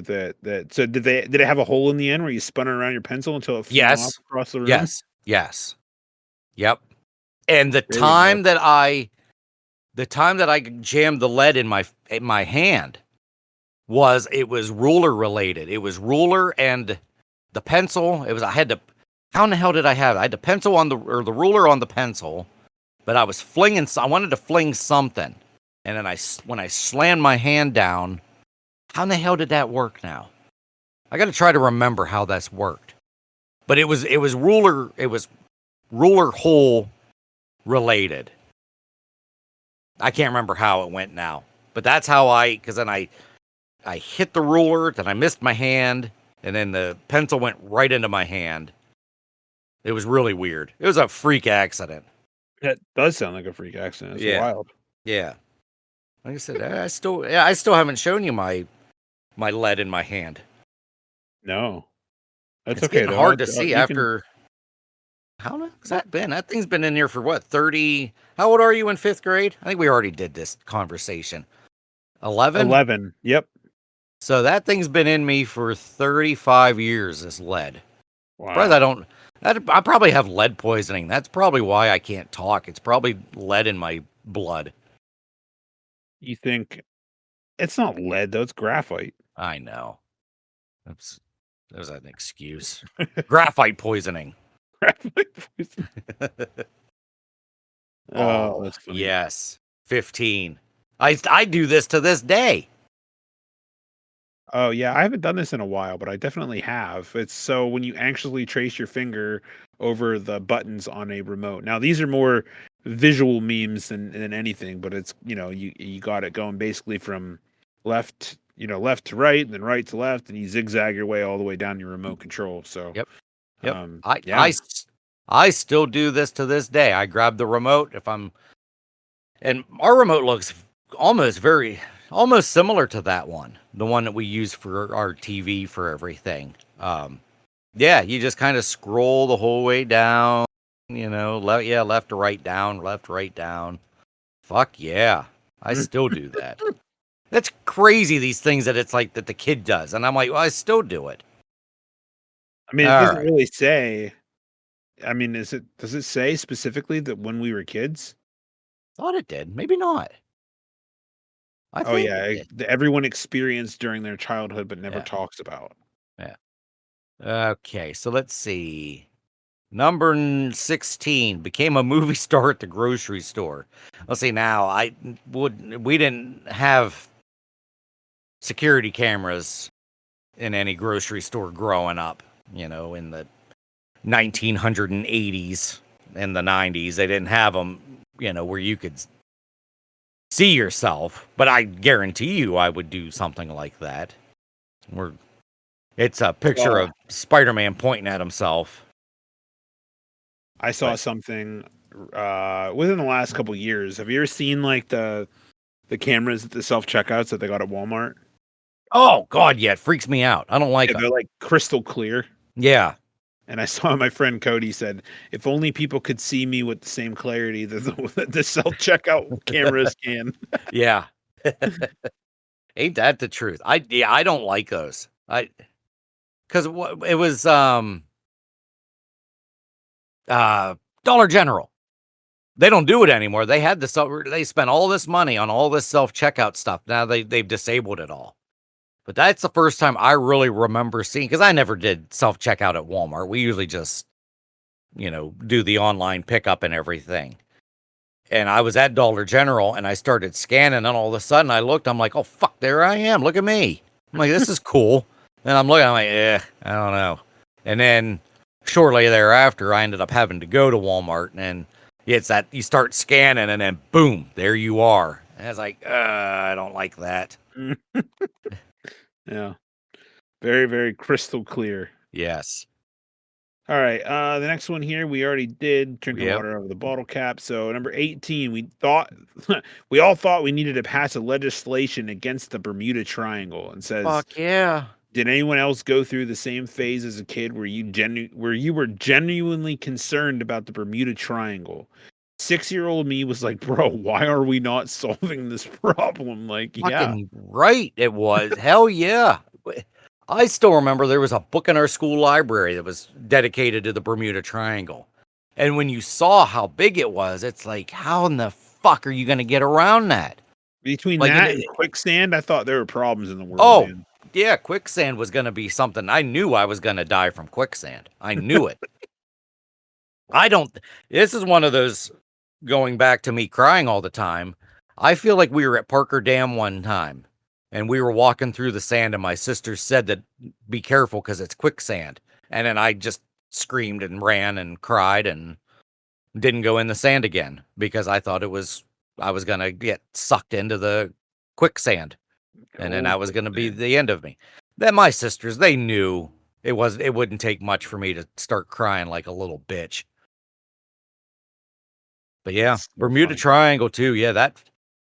so did it have a hole in the end where you spun it around your pencil until it flew off Yes. across the room? Yes. Yes. Yep. And the There you go. time that I jammed the lead in my hand it was ruler related. It was ruler and the pencil. I had to, how in the hell did I have it? I had the pencil the ruler on the pencil, but I wanted to fling something. And then when I slammed my hand down, how in the hell did that work now? I got to try to remember how that's worked. But it was ruler hole related. I can't remember how it went now, but that's how because then I hit the ruler, then I missed my hand, and then the pencil went right into my hand. It was really weird. It was a freak accident. That does sound like a freak accident. It's Yeah. wild. Yeah. Like I said, I still haven't shown you my lead in my hand. No. That's It's okay getting though. hard to see You can after how long has that been? That thing's been in here for what, 30? How old are you in 5th grade? I think we already did this conversation. 11? 11. Yep. So that thing's been in me for 35 years, this lead. Surprised Wow. I probably have lead poisoning. That's probably why I can't talk. It's probably lead in my blood. You think it's not lead though, it's graphite. I know. There's an excuse. Graphite poisoning. Graphite poison. Oh, Oh, that's funny. yes. 15. I do this to this day. Oh yeah, I haven't done this in a while, but I definitely have. It's so when you actually trace your finger over the buttons on a remote. Now these are more visual memes than anything, but it's you got it going basically from left to right, and then right to left, and you zigzag your way all the way down your remote control. So Yep. Yep. yeah. I still do this to this day. I grab the remote and our remote looks almost similar to that one, the one that we use for our TV for everything. Yeah, you just kind of scroll the whole way down, left to right down, left, right down. Fuck yeah. I still do that. That's crazy, these things that it's like that the kid does. And I'm like, well, I still do it. I mean, it All doesn't right. really say. I mean, does it say specifically that when we were kids? Thought it did. Maybe not. I Oh think it yeah, did. everyone experienced during their childhood but never Yeah. talks about. Yeah. Okay, so let's see. Number 16 became a movie star at the grocery store. Let's see now. We didn't have security cameras in any grocery store growing up, in the 1980s and the 90s. They didn't have them, where you could see yourself, but I guarantee you I would do something like that. Where it's a picture of Spider-Man pointing at himself. I saw something within the last couple years. Have you ever seen like the cameras at the self-checkouts that they got at Walmart? Oh God, yeah, it freaks me out. I don't like Yeah, them. they're like crystal clear. Yeah. And I saw my friend Cody said, if only people could see me with the same clarity that the self-checkout cameras can. Yeah. Ain't that the truth? I don't like those. Because it was Dollar General. They don't do it anymore. They spent all this money on all this self-checkout stuff. Now they've disabled it all. But that's the first time I really remember seeing, because I never did self-checkout at Walmart. We usually just, do the online pickup and everything. And I was at Dollar General and I started scanning, and all of a sudden I looked, I'm like, oh fuck, there I am. Look at me. I'm like, this is cool. And I'm looking, I'm like, I don't know. And then shortly thereafter, I ended up having to go to Walmart, and it's that you start scanning and then boom, there you are. And I was like, I don't like that. Yeah. Very, very crystal clear. Yes. All right. The next one here we already did, drinking Yep. water out of the bottle cap. So number 18, we all thought we needed to pass a legislation against the Bermuda Triangle, and says, Fuck yeah. did anyone else go through the same phase as a kid where you were genuinely concerned about the Bermuda Triangle? 6-year-old me was like, bro, why are we not solving this problem? Like, yeah. Fucking right, it was. Hell yeah. I still remember there was a book in our school library that was dedicated to the Bermuda Triangle. And when you saw how big it was, it's like, how in the fuck are you going to get around that? Between Like, that and quicksand, I thought there were problems in the world, oh, man. yeah, quicksand was going to be something. I knew I was going to die from quicksand. I knew it. This is one of those, going back to me crying all the time. I feel like we were at Parker Dam one time, and we were walking through the sand, and my sister said that be careful because it's quicksand. And then I just screamed and ran and cried and didn't go in the sand again because I thought I was going to get sucked into the quicksand. And then that was going to be the end of me. Then my sisters, they knew it wouldn't take much for me to start crying like a little bitch. But yeah, So Bermuda funny. Triangle too. Yeah, that,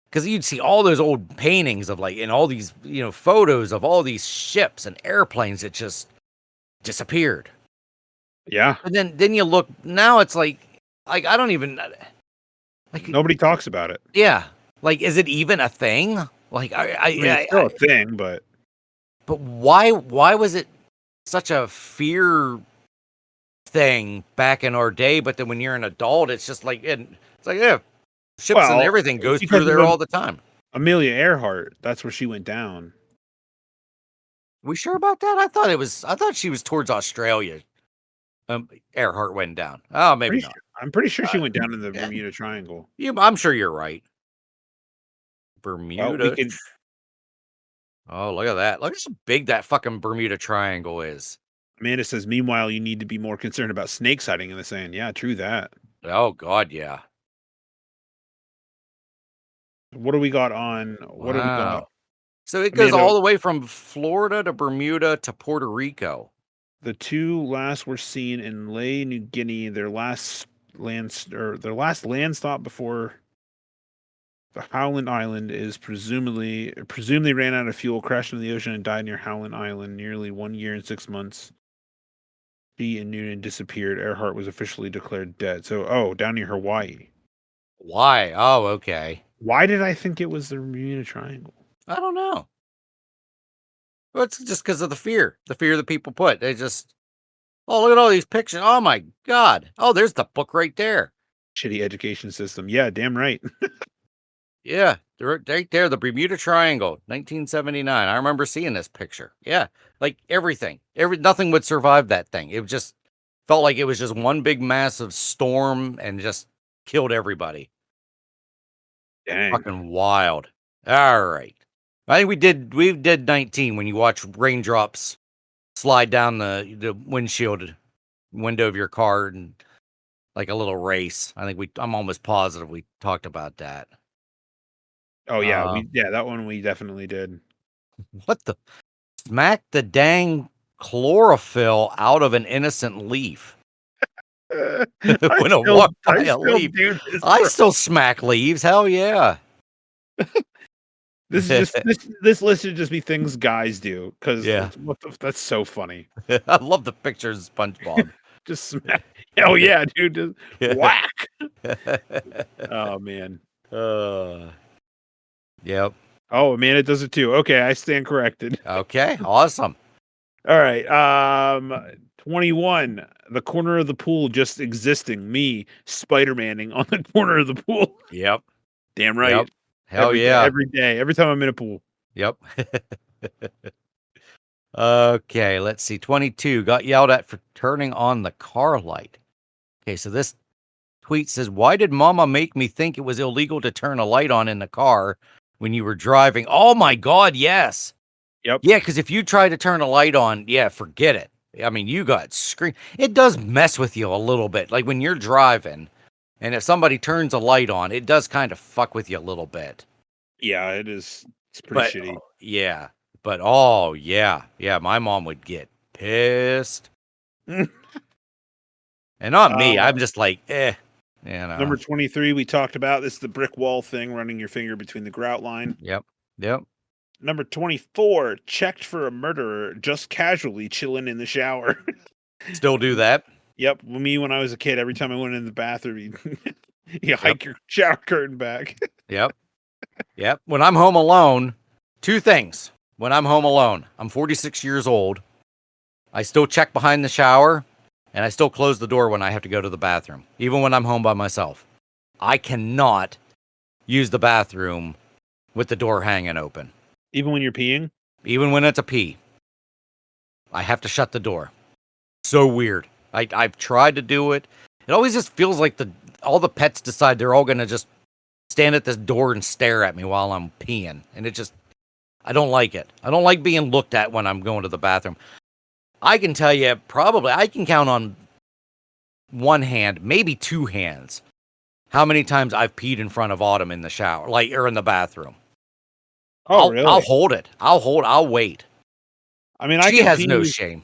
because you'd see all those old paintings of, like, and all these, photos of all these ships and airplanes that just disappeared. Yeah. And then you look now, it's like I don't even, like, Nobody talks about it. yeah, like, is it even a thing? Like, I mean, it's still a thing, but why was it such a fear thing back in our day? But then when you're an adult, it's just like, it's like, yeah, ships and everything goes because through there all the time. Amelia Earhart, that's where she went down. We sure about that? I thought she was towards Australia. Earhart went down. Oh, maybe not. I'm pretty sure she went down in the Bermuda Triangle. I'm sure you're right. Well, Bermuda. Oh, look at that. Look how big that fucking Bermuda Triangle is. Amanda says, meanwhile, you need to be more concerned about snakes hiding in the sand. Yeah, true that. Oh, God, yeah. What do we got on? What do we got? So it goes all the way from Florida to Bermuda to Puerto Rico. The two last were seen in Ley, New Guinea. Their last land stop before the Howland Island is presumably ran out of fuel, crashed into the ocean, and died near Howland Island. Nearly 1 year and 6 months. She and Noonan disappeared. Earhart was officially declared dead. So, down near Hawaii. Why? Oh, okay. Why did I think it was the Bermuda Triangle? I don't know. Well, it's just because of the fear that people put. They just, oh, look at all these pictures. Oh my God. Oh, there's the book right there. Shitty education system. Yeah, damn right. Yeah, they're right there. The Bermuda Triangle, 1979. I remember seeing this picture. Yeah, like everything. Nothing would survive that thing. It just felt like it was just one big massive storm and just killed everybody. Dang. Fucking wild. All right. I think we did 19 when you watch raindrops slide down the windshield window of your car and like a little race. I'm almost positive we talked about that. Oh yeah, Um, that one we definitely did. what the smack the dang chlorophyll out of an innocent leaf. I When I walk by a still leaf, do this, I bro. still smack leaves. Hell yeah. This is just this list should just be things guys do because Yeah. that's so funny. I love the pictures of SpongeBob. Just smack. Oh yeah, dude, just whack. Oh man. uh, yep. Oh man, it does it too. Okay, I stand corrected. Okay. Awesome. All right. 21. The corner of the pool just existing. Me, Spider-Maning on the corner of the pool. Yep. Damn right. Yep. Hell yeah. Every day, every time I'm in a pool. Yep. Okay, let's see. 22 got yelled at for turning on the car light. Okay, so this tweet says, "Why did mama make me think it was illegal to turn a light on in the car when you were driving?" Oh my God, yes. Yep. Yeah, because if you try to turn a light on, yeah, forget it. I mean, you got screen. It does mess with you a little bit. Like when you're driving and if somebody turns a light on, it does kind of fuck with you a little bit. Yeah, it is. It's pretty But shitty. yeah, but oh yeah, my mom would get pissed, and not me. I'm just like, you know. Number 23, we talked about this is the brick wall thing, running your finger between the grout line. Yep. Number 24, checked for a murderer, just casually chilling in the shower. Still do that. Yep, me when I was a kid, every time I went in the bathroom, you hike your shower curtain back. Yep. When I'm home alone, two things. When I'm home alone, I'm 46 years old. I still check behind the shower, and I still close the door when I have to go to the bathroom, even when I'm home by myself. I cannot use the bathroom with the door hanging open. Even when you're peeing? Even when it's a pee. I have to shut the door. So weird. I've tried to do it. It always just feels like all the pets decide they're all gonna just stand at this door and stare at me while I'm peeing. And I don't like it. I don't like being looked at when I'm going to the bathroom. I can tell you, probably, I can count on one hand, maybe two hands, how many times I've peed in front of Autumn in the shower, or in the bathroom. Oh, really? I'll hold it. I'll wait. I mean, She has no shame.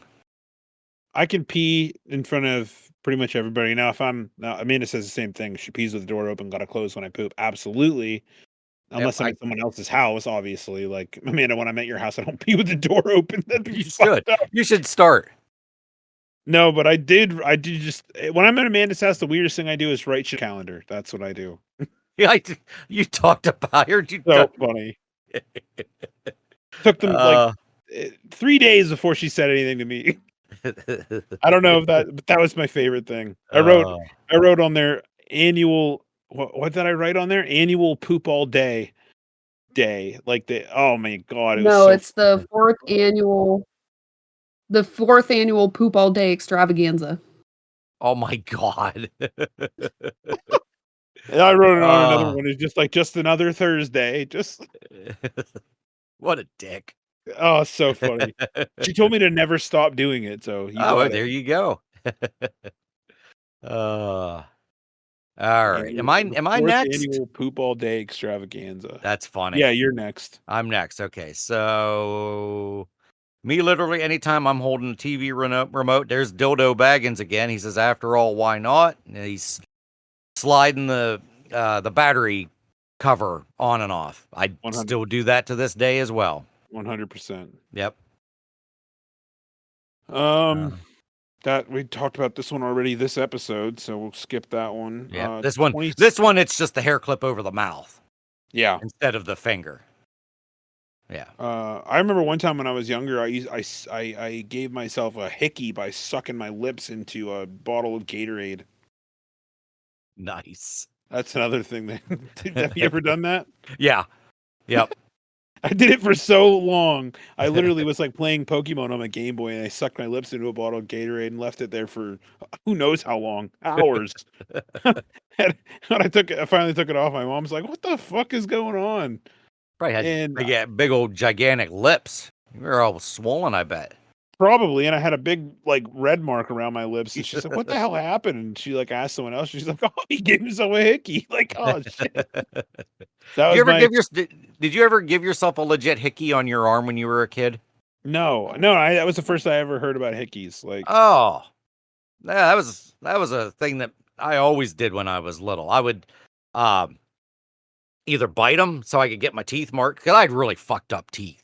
I can pee in front of pretty much everybody. Now, Amanda says the same thing. She pees with the door open, gotta close when I poop. Absolutely. Unless I'm at someone else's house, obviously. Like, Amanda, when I'm at your house, I don't pee with the door open. That'd be fucked up. You should start. No, but I did just when I'm at Amanda's house, the weirdest thing I do is write shit calendar. That's what I do. Yeah, you talked about. I heard you. So funny. Took them 3 days before she said anything to me. I don't know but that was my favorite thing. I wrote on there annual. What did I write on there? Annual poop all day. Like oh my God. It's the fourth annual poop all day extravaganza. Oh my God. And I wrote it on another one. It's just another Thursday. Just what a dick. Oh, so funny. She told me to never stop doing it. So there you go. All right. Am I next? Annual poop all day extravaganza. That's funny. Yeah, you're next. I'm next. Okay, so me literally anytime I'm holding a TV remote, there's Dildo Baggins again. He says, "After all, why not?" And he's sliding the battery cover on and off. I still do that to this day as well. 100%. Yep. That we talked about this one already this episode, so we'll skip that one. Yeah. This one, it's just the hair clip over the mouth. Yeah. Instead of the finger. Yeah. I remember one time when I was younger, I gave myself a hickey by sucking my lips into a bottle of Gatorade. Nice. That's another thing that have you ever done that? Yeah. Yep. I did it for so long. I literally was like playing Pokemon on my Game Boy, and I sucked my lips into a bottle of Gatorade and left it there for who knows how long, hours. And when I finally took it off, my mom's like, "What the fuck is going on?" Probably had And big old gigantic lips. You were all swollen, I bet. probably, and I had a big like red mark around my lips, and she's like, "What the hell happened?" And she like asked someone else. She's like, "Oh, he gave himself a hickey." Like, oh shit, that you was ever my give your did you ever give yourself a legit hickey on your arm when you were a kid? no. That was the first I ever heard about hickeys. Like, Oh, yeah, that was a thing that I always did when I was little. I would um either bite them so I could get my teeth marked because I had really fucked up teeth.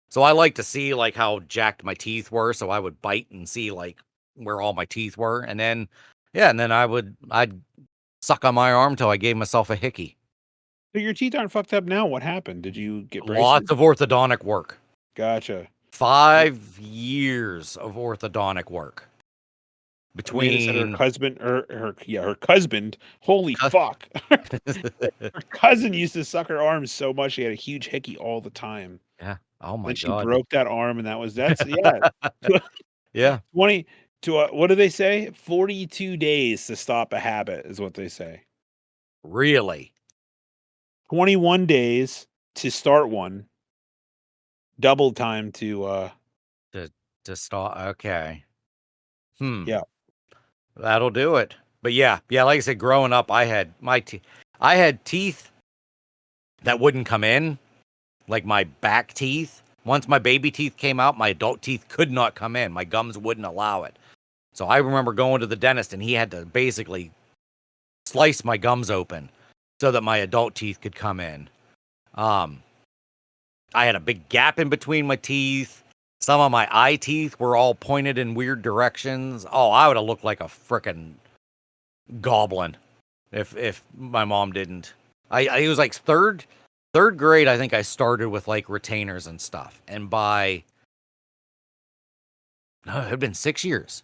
So I like to see like how jacked my teeth were. So I would bite and see like where all my teeth were, and then and then I'd suck on my arm till I gave myself a hickey. so your teeth aren't fucked up now. What happened? Did you get braces? Lots of orthodontic work. Gotcha. 5 years of orthodontic work Amanda said her between. husband, her husband. Holy fuck, her cousin used to suck her arm so much she had a huge hickey all the time. Yeah. Oh my Then she god. broke that arm, and that's yeah. Yeah. 20 to what do they say? 42 days to stop a habit is what they say. Really. 21 days to start one. Double time to To start. Okay. yeah. That'll do it. But yeah, like I said, growing up, I had I had teeth that wouldn't come in, like my back teeth. Once my baby teeth came out, my adult teeth could not come in. My gums wouldn't allow it. So I remember going to the dentist, and he had to basically slice my gums open so that my adult teeth could come in. I had a big gap in between my teeth. Some of my eye teeth were all pointed in weird directions. Oh, I would have looked like a frickin' goblin if my mom didn't. I it was like third grade. I think I started with like retainers and stuff, and by no, it had been 6 years.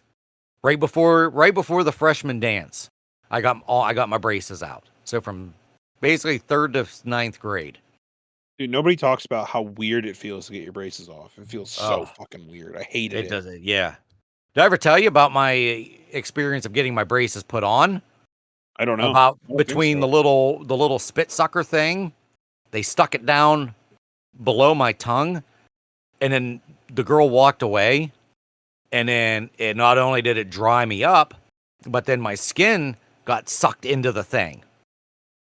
Right before the freshman dance, I got my braces out. So from basically third to ninth grade. Dude, nobody talks about how weird it feels to get your braces off. It feels so Oh, fucking weird. I hated it it. does it. Yeah. Did I ever tell you about my experience of getting my braces put on? I don't know. About I don't think between so. the little spit sucker thing, they stuck it down below my tongue, and then the girl walked away, and then it not only did it dry me up, but then my skin got sucked into the thing.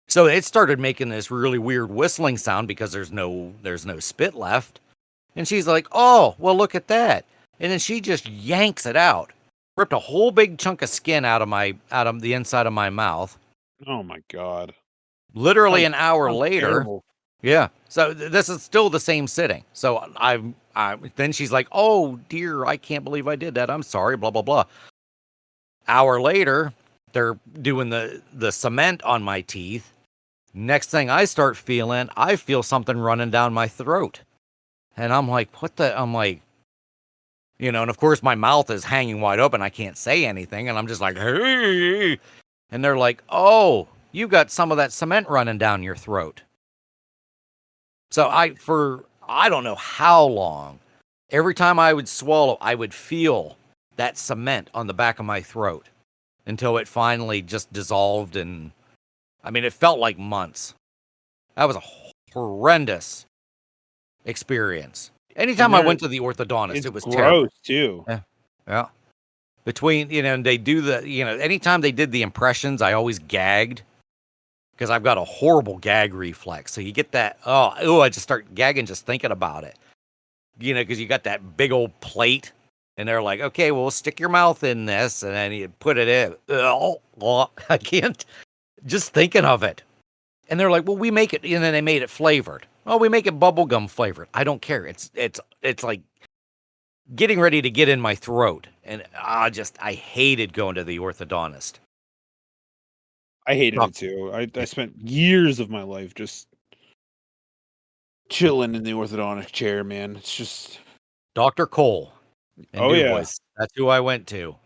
So it started making this really weird whistling sound because there's no spit left. And she's like, "Oh, well, look at that." And then she just yanks it out. Ripped a whole big chunk of skin out of the inside of my mouth. Oh my god. Literally Sounds an hour sounds later. terrible. Yeah. So this is still the same sitting. So I then she's like, "Oh dear, I can't believe I did that. I'm sorry, blah blah blah." Hour later, they're doing the cement on my teeth. Next thing I feel something running down my throat. And I'm like, "What the?" I'm like, and of course my mouth is hanging wide open. I can't say anything, and I'm just like, "Hey." And they're like, "Oh, you got some of that cement running down your throat." So I don't know how long, every time I would swallow, I would feel that cement on the back of my throat until it finally just dissolved. And I mean, it felt like months. That was a horrendous experience. And Anytime I went to the orthodontist, it's it was terrible. gross too. Yeah. Yeah. Between, and they do anytime they did the impressions, I always gagged because I've got a horrible gag reflex. So you get that, I just start gagging just thinking about it. Because you got that big old plate, and they're like, "Okay, well, stick your mouth in this," and then you put it in. I can't, just thinking of it. And they're like, "Well, we make it," and then they made it flavored. "Oh, we make it bubblegum flavored." I don't care. It's like getting ready to get in my throat, and I hated going to the orthodontist. I hated it too. I spent years of my life just chilling in the orthodontic chair, man. It's just Dr. Cole in oh Du yeah. Bois. That's who I went to.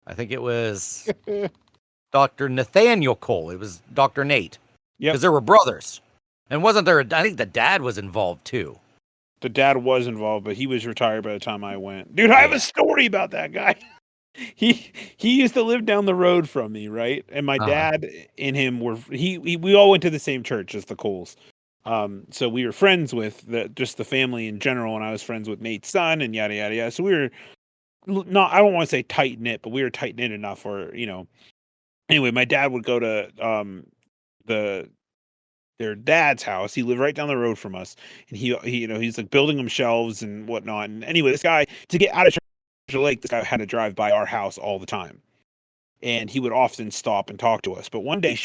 I think it was Dr. Nathaniel Cole. It was Dr. Nate. Yep. Because there were brothers. And wasn't there, I think the dad was involved too. The dad was involved, but he was retired by the time I went. Dude, I have a story about that guy. He used to live down the road from me, right? And my dad and him we all went to the same church as the Coles. So we were friends with just the family in general, and I was friends with Nate's son, and yada yada yada. So we were not, I don't want to say tight knit, but we were tight knit enough where, anyway, my dad would go to the their dad's house. He lived right down the road from us, and he's like building them shelves and whatnot. And anyway, this guy, to get out of Treasure Lake, this guy had to drive by our house all the time, and he would often stop and talk to us. But one day,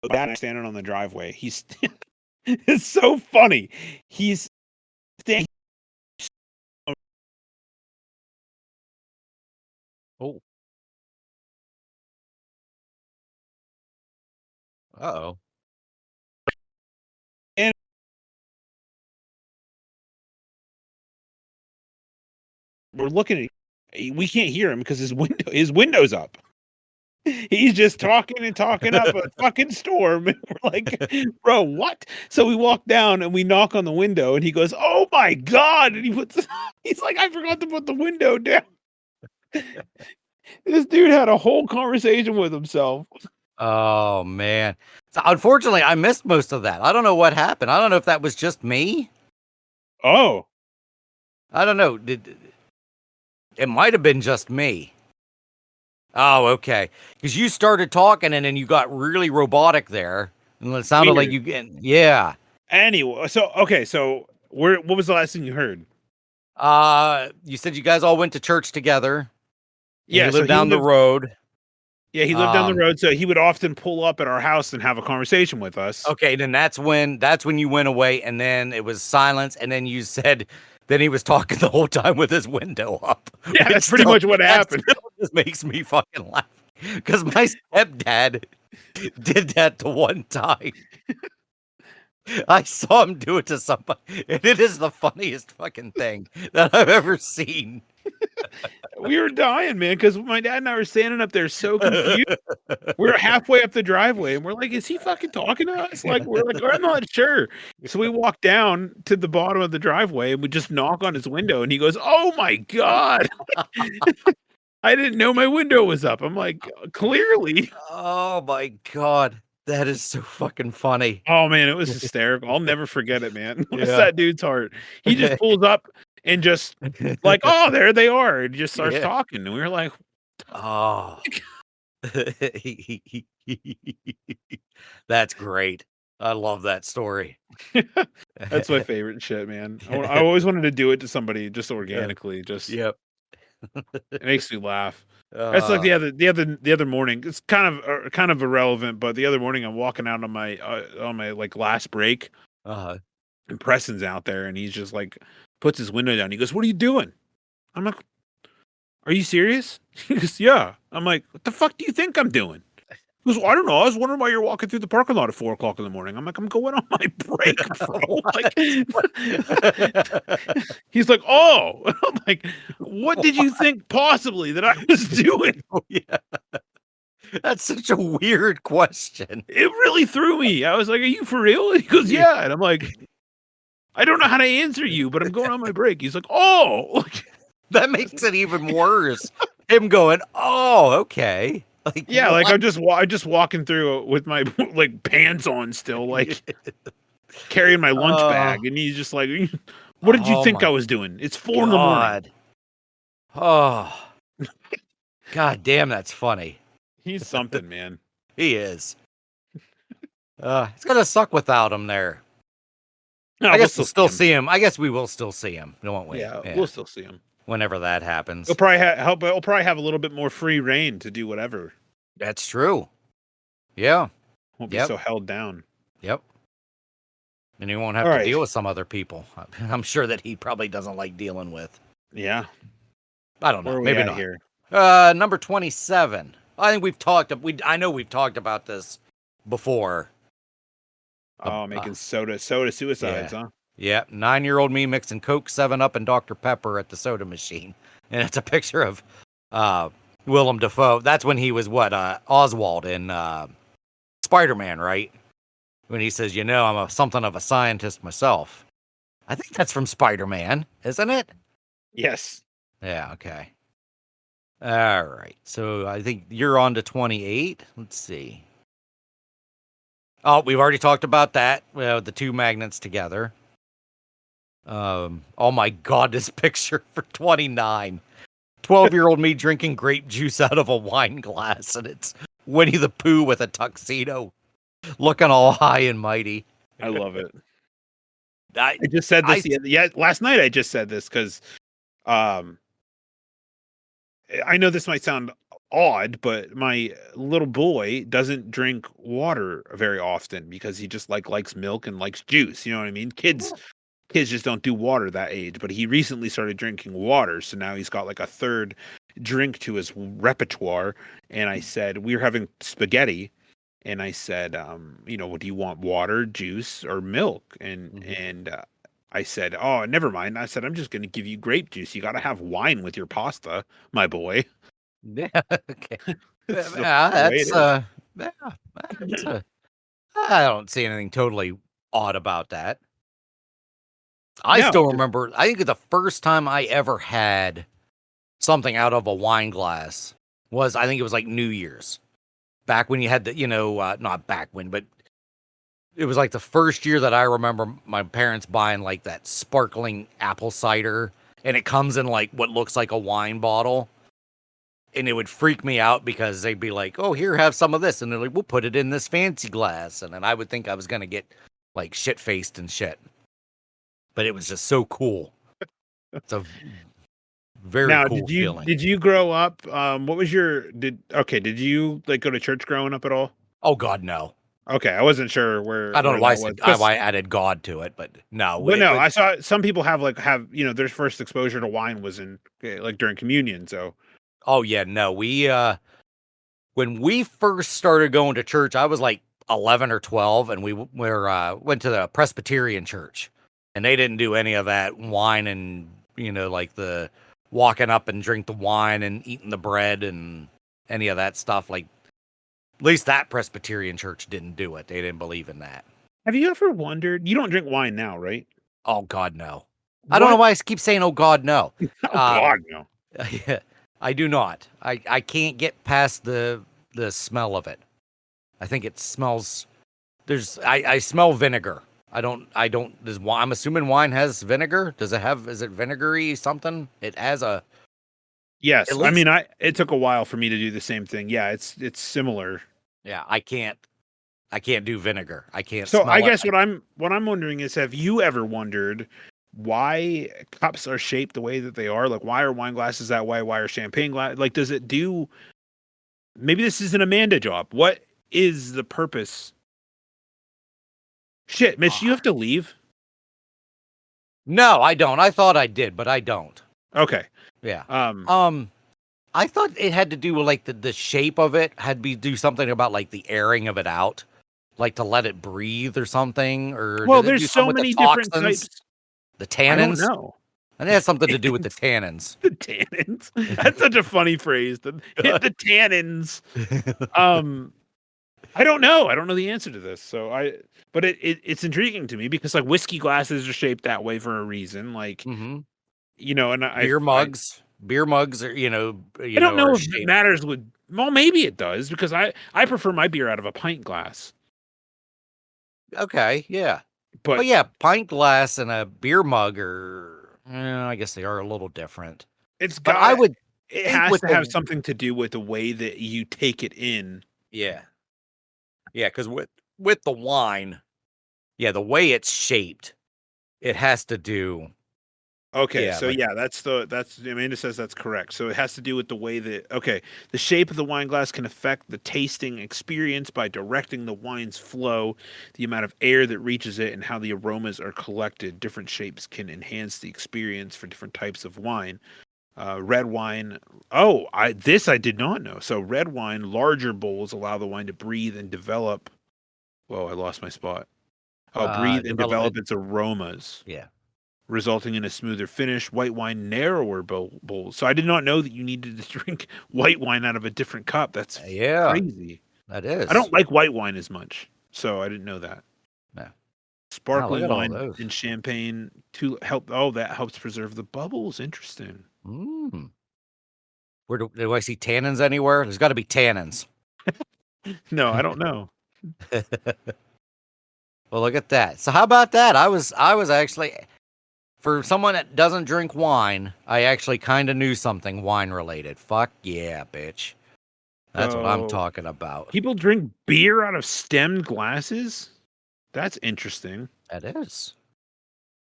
my dad and I standing on the driveway. He's it's so funny. He's standing. Oh. Uh-oh. And we're looking at. We can't hear him because his window's up. He's just talking and talking up a fucking storm. And we're like, bro, what? So we walk down and we knock on the window, and he goes, "Oh my God." And he's like, "I forgot to put the window down." This dude had a whole conversation with himself. Oh, man. So, unfortunately, I missed most of that. I don't know what happened. I don't know if that was just me. Oh, I don't know. It might have been just me. Oh, okay. Because you started talking and then you got really robotic there. And it sounded like weird. yeah. Anyway, so what was the last thing you heard? You said you guys all went to church together. Yeah, you so lived down the road. Yeah, he lived down the road, so he would often pull up at our house and have a conversation with us. Okay, then that's when you went away, and then it was silence, and then you said then he was talking the whole time with his window up. Yeah, that's pretty much what happened. Just makes me fucking laugh because my stepdad did that the one time. I saw him do it to somebody, and it is the funniest fucking thing that I've ever seen. We were dying, man, because my dad and I were standing up there so confused. We were halfway up the driveway, and we're like, "Is he fucking talking to us?" Like, we're like, "I'm not sure." So we walk down to the bottom of the driveway, and we just knock on his window, and he goes, "Oh my God." I didn't know my window was up. I'm like, clearly. Oh my God. That is so fucking funny. Oh man, it was hysterical. I'll never forget it, man. Bless Yeah. that dude's heart. He just pulls up and just like, "Oh, there they are," and just starts talking. And we were like, oh. That's great. I love that story. that's my favorite shit, man. I always wanted to do it to somebody just organically. Just Yep. it makes me laugh. That's like the other morning. It's kind of irrelevant, but the other morning I'm walking out on my like last break, Uh-huh. and Preston's out there, and he's just like puts his window down. He goes, "What are you doing?" I'm like, "Are you serious?" He goes, "Yeah." I'm like, "What the fuck do you think I'm doing?" He goes, "Well, I don't know. I was wondering why you're walking through the parking lot at 4:00 in the morning." I'm like, "I'm going on my break, bro." Like, he's like, "Oh." I'm like, "What did you think possibly that I was doing?" Oh, yeah. That's such a weird question. It really threw me. I was like, "Are you for real?" And he goes, "Yeah." And I'm like, "I don't know how to answer you, but I'm going on my break." He's like, "Oh." That makes it even worse. Him going, "Oh, okay." Like, yeah, what? like I'm just walking through with my like pants on still, like carrying my lunch bag, and he's just like, "What did you think I was doing? It's 4 in the morning." Oh, God damn, that's funny. He's something, man. He is. It's gonna suck without him there. No, I guess we'll still see him. I guess we will still see him, won't we? Yeah, we'll still see him whenever that happens. He'll probably have a little bit more free reign to do whatever. That's true. Yeah. Won't be so held down. Yep. And he won't have to deal with some other people. I'm sure that he probably doesn't like dealing with. Yeah. I don't know. Where are we Maybe at not. Here? Number 27. I think I know we've talked about this before. Oh, making soda suicides, huh? Yeah, 9-year-old me mixing Coke, 7-Up, and Dr. Pepper at the soda machine. And it's a picture of Willem Dafoe. That's when he was Oswald in Spider-Man, right? When he says, I'm something of a scientist myself. I think that's from Spider-Man, isn't it? Yes. Yeah, okay. All right. So I think you're on to 28. Let's see. Oh, we've already talked about that. The two magnets together. Oh my God, this picture for 29. 12-year-old me drinking grape juice out of a wine glass, and it's Winnie the Pooh with a tuxedo, looking all high and mighty. I love it. I, I just said I, this. Last night I just said this because, um, I know this might sound odd, but my little boy doesn't drink water very often because he just likes milk and likes juice. You know what I mean? Kids just don't do water that age. But he recently started drinking water, so now he's got like a third drink to his repertoire. And I said we were having spaghetti, and I said, do you want water, juice, or milk? And I said, oh, never mind. I said, I'm just going to give you grape juice. You got to have wine with your pasta, my boy. yeah, okay. That's the Yeah, way it that's is. yeah, that's I don't see anything totally odd about that. I No, still remember, I think the first time I ever had something out of a wine glass was, I think it was like New Year's. Back when you had the, not back when, but it was like the first year that I remember my parents buying like that sparkling apple cider, and it comes in like what looks like a wine bottle. And it would freak me out because they'd be like, "Oh, here, have some of this," and they're like, "We'll put it in this fancy glass," and then I would think I was gonna get like shit faced and shit. But it was just so cool. It's a very now, cool feeling. did you grow up? What was your did you like go to church growing up at all? Oh God, no. Okay, I wasn't sure I don't know where why that was. 'Cause- I added God to it, but no. but no, I saw some people have their first exposure to wine was in like during communion. So Oh yeah, no. We when we first started going to church, I was like 11 or 12, and went to the Presbyterian church, and they didn't do any of that wine and like the walking up and drink the wine and eating the bread and any of that stuff. Like at least that Presbyterian church didn't do it. They didn't believe in that. have you ever wondered? You don't drink wine now, right? Oh God, no. I don't know What? why I keep saying, "Oh God, no." Oh God, no. I do not. I can't get past the smell of it. I think it smells. I smell vinegar. I don't. I'm assuming wine has vinegar. Does it have? Is it vinegary something? It has a. Yes, At I least. mean, it took a while for me to do the same thing. Yeah, it's similar. Yeah, I can't. I can't do vinegar. I can't So I smell it. guess what I'm wondering is, have you ever wondered why cups are shaped the way that they are? Like, why are wine glasses that way? Why are champagne glass? Like, does it do? Maybe this is an Amanda job. What is the purpose? Shit, Mitch, you have to leave. No, I don't. I thought I did, but I don't. Okay. Yeah. Um. I thought it had to do with like the shape of it had to do something about like the airing of it out, like to let it breathe or something, or Well, did it do there's something so with the many different toxins, types. the I don't tannins? know. And it has something to do with the tannins. The tannins. That's such a funny phrase. Hit the tannins. I don't know. I don't know the answer to this. But it's intriguing to me because like whiskey glasses are shaped that way for a reason. Like, hmm and beer mugs are I don't know are if it shaped. matters with. Well, maybe it does because I prefer my beer out of a pint glass. Okay, yeah, But but yeah, pint glass and a beer mug are, I guess they are a little different. it's But I got would it think has with to have the something to do with the way that you take it in. yeah, yeah, because with the wine, yeah, the way it's shaped, it has to do. Okay, Yeah, so like yeah, that's Amanda says that's correct. So it has to do with the way that the shape of the wine glass can affect the tasting experience by directing the wine's flow, the amount of air that reaches it, and how the aromas are collected. Different shapes can enhance the experience for different types of wine. Red wine. Oh, I did not know. So red wine, larger bowls allow the wine to breathe and develop. Whoa, I lost my spot. Oh, breathe and develop development. its aromas, Yeah. resulting in a smoother finish. White wine, narrower bowls. So I did not know that you needed to drink white wine out of a different cup. That's Yeah, crazy. that I is. don't like white wine as much, so I didn't know that. Yeah. Wow, look Sparkling at all wine those. and champagne to help. Oh, that helps preserve the bubbles. Interesting. Mm. Where do I see tannins anywhere? There's got to be tannins. No, I don't know. Well, look at that. So how about that? I was actually, for someone that doesn't drink wine, I actually kind of knew something wine related. Fuck yeah, bitch. That's what I'm So talking about. people drink beer out of stemmed glasses? That's interesting. That is.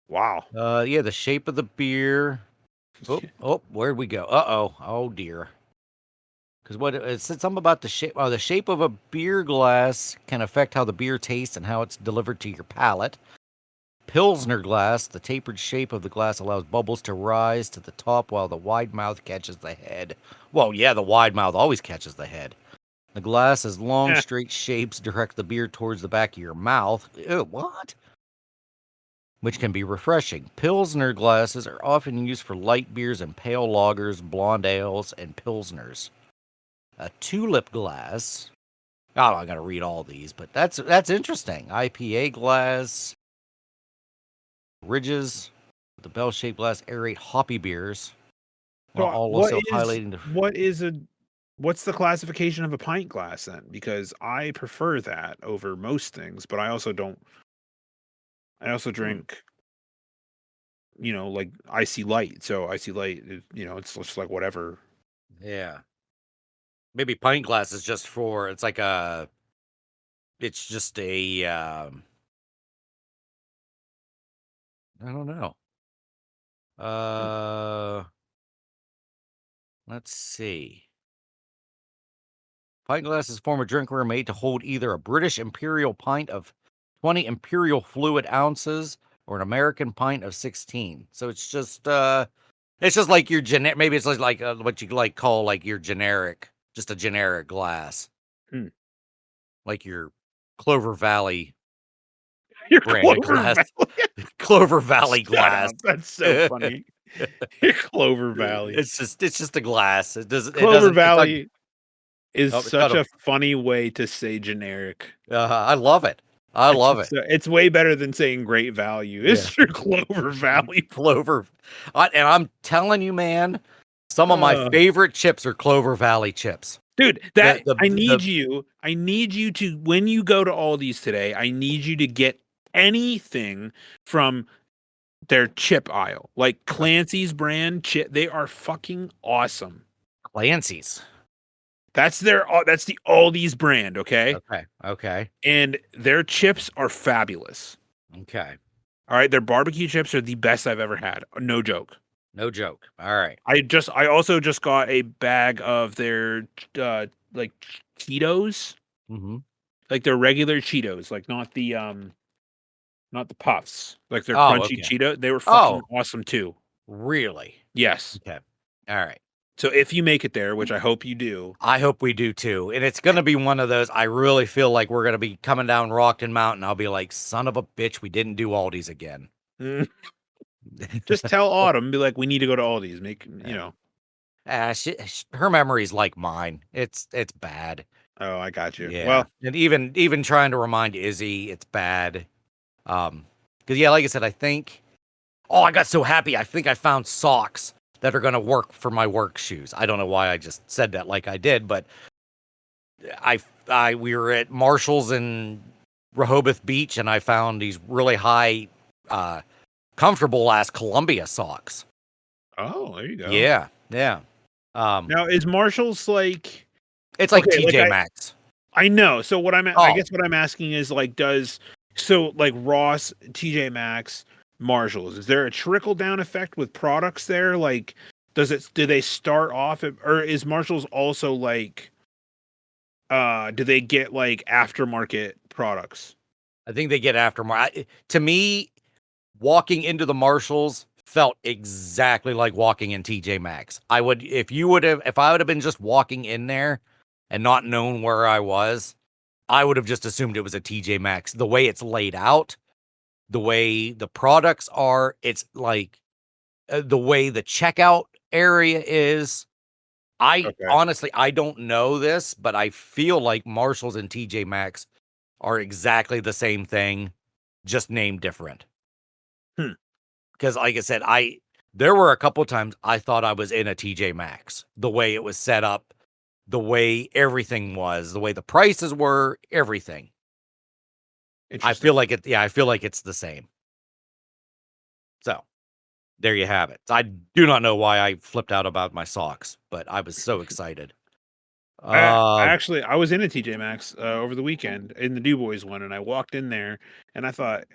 Wow. Yeah, the shape of the beer. Oh, where'd we go? Oh dear. Because what it said something about the shape. Oh, the shape of a beer glass can affect how the beer tastes and how it's delivered to your palate. Pilsner glass, the tapered shape of the glass allows bubbles to rise to the top while the wide mouth catches the head. Well, yeah, the wide mouth always catches the head. The glass's long, Eh. straight shapes direct the beer towards the back of your mouth. Ew, what? Which can be refreshing. Pilsner glasses are often used for light beers and pale lagers, blonde ales, and pilsners. A tulip glass. Oh, I gotta read all these, but that's interesting. IPA glass, ridges, the bell-shaped glass aerate hoppy beers, So while also highlighting the. what's the classification of a pint glass then? Because I prefer that over most things, but I also don't. I also drink, like icy light. So icy light, it's just like whatever. Yeah, maybe pint glass is just for. It's like a. It's just a. I don't know. Uh, let's see. Pint glasses form a drinkware made to hold either a British imperial pint of 20 imperial fluid ounces or an American pint of 16. So it's just like your generic. Maybe it's like what you like call like your generic, just a generic glass, Hmm. like your Clover Valley Your branded Clover glass, Valley. Clover Valley Shut glass. up. That's so funny. Your Clover Valley. It's just a glass. Clover It's like Valley is oh, it's got such a. a funny way to say generic. I love it. I It's love just, it. it's way better than saying great value. Yeah. It's your Clover Valley. Clover. And I'm telling you, man, some of my Uh, favorite chips are Clover Valley chips. Dude, The the the I need you to, when you go to Aldi's today, I need you to get anything from their chip aisle. Like Clancy's brand chip, they are fucking awesome. Clancy's. That's that's the Aldi's brand, okay? Okay. Okay. And their chips are fabulous. Okay. All right, their barbecue chips are the best I've ever had. No joke. No joke. All right. I also just got a bag of their like Cheetos, Mm-hmm. like their regular Cheetos, like not the puffs, like their Oh, crunchy okay. Cheeto. They were fucking Oh, awesome too. really? Yes. Okay. All right. So if you make it there, which I hope you do, I hope we do too. And it's going to be one of those. I really feel like we're going to be coming down Rockton Mountain. I'll be like, son of a bitch, we didn't do Aldi's again. just tell Autumn, be like, we need to go to Aldi's. Her memory's like mine. It's bad. Oh, I got you. Yeah. Well, And even trying to remind Izzy, it's bad. Because yeah, like I said, I think. Oh, I got so happy. I think I found socks that are gonna work for my work shoes. I don't know why I just said that like I did, but we were at Marshall's in Rehoboth Beach, and I found these really high, comfortable ass Columbia socks. oh, there you go. Yeah, yeah. Now is Marshall's like It's like okay, TJ Maxx. I know. So I Oh, guess what I'm asking is like, like Ross, TJ Maxx, Marshalls, is there a trickle down effect with products there? Like, do they start off or is Marshalls also like, do they get like aftermarket products? I think they get aftermarket. To me, walking into the Marshalls felt exactly like walking in TJ Maxx. If I would have been just walking in there and not known where I was, I would have just assumed it was a TJ Maxx. The way it's laid out, the way the products are, it's like the way the checkout area is. I Okay. honestly, I don't know this, but I feel like Marshalls and TJ Maxx are exactly the same thing, just named different. Hmm. Because, like I said, there were a couple times I thought I was in a TJ Maxx. The way it was set up, the way everything was, the way the prices were, everything. I feel like it. Yeah, I feel like it's the same. So there you have it. I do not know why I flipped out about my socks, but I was so excited. I was in a TJ Maxx over the weekend in the Du Bois one, and I walked in there, and I thought,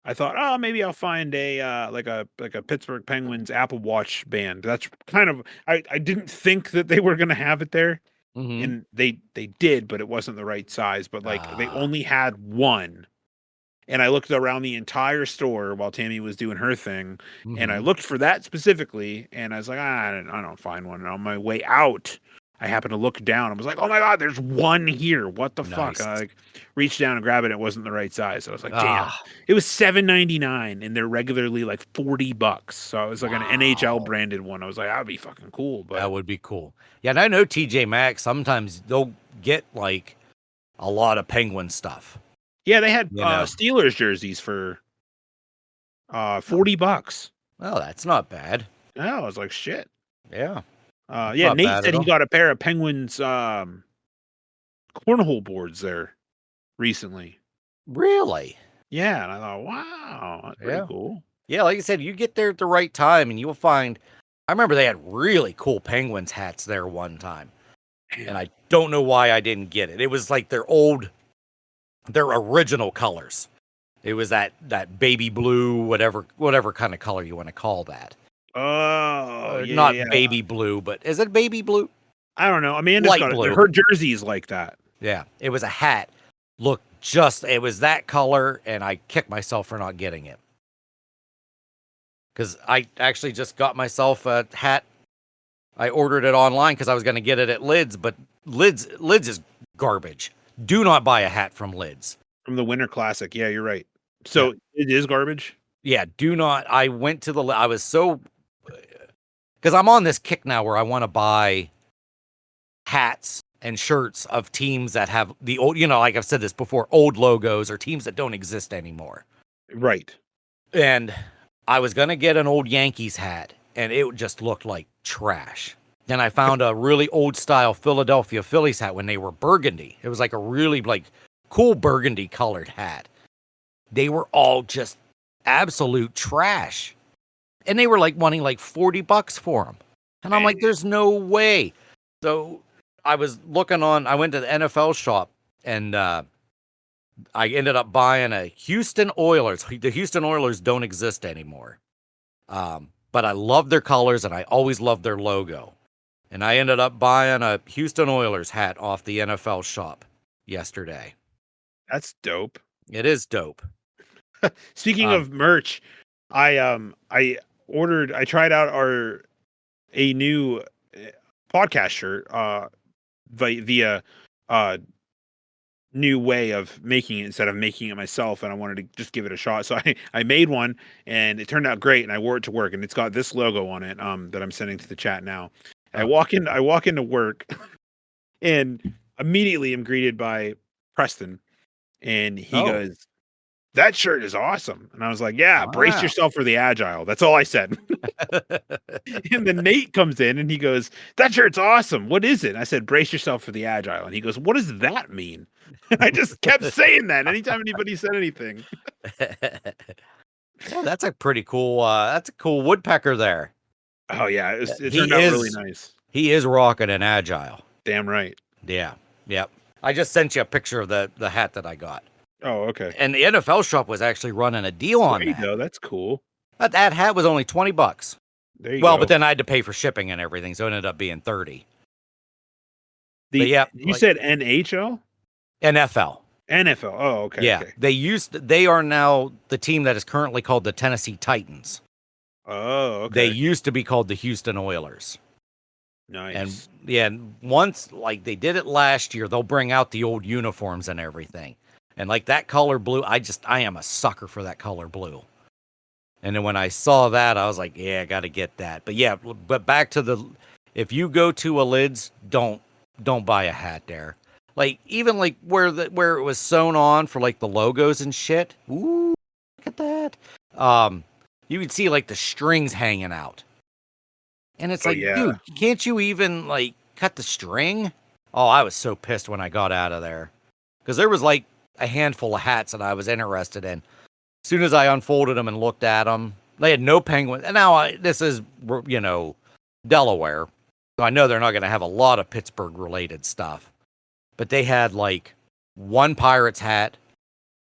oh, maybe I'll find a like a Pittsburgh Penguins Apple Watch band. That's kind of I didn't think that they were gonna have it there, Mhm. and they did, but it wasn't the right size. But like they Ah, only had one. And I looked around the entire store while Tammy was doing her thing, and I mhm. looked for that specifically, and I was like, I don't find one. And on my way out, I happened to look down. I was like, oh my god, there's one here. What the fuck? And Nice. I like reached down and grabbed it. It wasn't the right size. So I was like, damn. Ah, It was $7.99, and they're regularly like $40. So it was like an NHL wow. branded one. I was like, that'd be fucking cool. That But would be cool. Yeah, and I know TJ Maxx, sometimes they'll get like a lot of Penguin stuff, yeah, they had you know. Steelers jerseys for $40. Well, that's not bad. Yeah, I was like, shit. Yeah, that's Yeah, not Nate bad said at he all. got a pair of Penguins cornhole boards there recently. Really? Yeah, and I thought, wow, that's pretty Yeah. cool. Yeah, like I said, you get there at the right time and you'll find I remember they had really cool Penguins hats there one time. And Man. I don't know why I didn't get it. It was like their original colors. It was that baby blue, whatever kind of color you want to call that. Oh, yeah, Not yeah. baby blue, but is it baby blue? I don't know. Amanda's Light got it. blue. Her jersey is like that. Yeah, it was a hat. It was that color, and I kicked myself for not getting it. Because I actually just got myself a hat. I ordered it online because I was going to get it at Lids, but Lids is garbage. Do not buy a hat from Lids. From the Winter Classic. Yeah, you're right. Yeah, So it is garbage? yeah. Do not. I went to the. I was so because I'm on this kick now where I want to buy hats and shirts of teams that have the old, like I've said this before, old logos or teams that don't exist anymore. Right. And I was going to get an old Yankees hat, and it just looked like trash. Then I found a really old style Philadelphia Phillies hat when they were burgundy. It was like a really like cool burgundy colored hat. They were all just absolute trash. And they were like wanting like $40 for them. And I'm like, there's no way. So I went to the NFL shop and I ended up buying a Houston Oilers. The Houston Oilers don't exist anymore. But I love their colors and I always loved their logo. And I ended up buying a Houston Oilers hat off the NFL shop yesterday. That's dope. It is dope. Speaking of merch, I tried out a new podcast shirt via new way of making it instead of making it myself, and I wanted to just give it a shot. So I made one and it turned out great, and I wore it to work, and it's got this logo on it that I'm sending to the chat now. I walk into work and immediately am greeted by Preston, and he goes, "That shirt is awesome." And I was like, "Yeah, brace Wow. yourself for the agile." That's all I said. And then Nate comes in and he goes, "That shirt's awesome. What is it?" And I said, "Brace yourself for the agile." And he goes, "What does that mean?" And I just kept saying that anytime anybody said anything. Yeah, that's a pretty cool. That's a cool woodpecker there. Oh yeah, it He turned out really is nice. he is rocking an agile. Damn right. Yeah, yep. I just sent you a picture of the hat that I got, Oh, okay. and the NFL shop was actually running a deal on There you that. go. That's cool. That hat was only $20. There you Well, go. but then I had to pay for shipping and everything, so it ended up being 30. The But yeah, you said NHL? NFL. NFL. Oh, okay. Yeah, Okay. they are now the team that is currently called the Tennessee Titans. Oh, They okay. used to be called the Houston Oilers. Nice. And yeah, once like they did it last year, they'll bring out the old uniforms and everything. And like that color blue, I am a sucker for that color blue. And then when I saw that, I was like, yeah, I got to get that. But yeah, but back to if you go to a Lids, don't buy a hat there. Like even like where it was sewn on for like the logos and shit. Ooh, look at that. You would see like the strings hanging out. And it's Oh, like, yeah. dude, can't you even like cut the string? Oh, I was so pissed when I got out of there. Because there was like a handful of hats that I was interested in. As soon as I unfolded them and looked at them, they had no penguins. And now this is, Delaware. So I know they're not going to have a lot of Pittsburgh related stuff. But they had like one Pirates hat.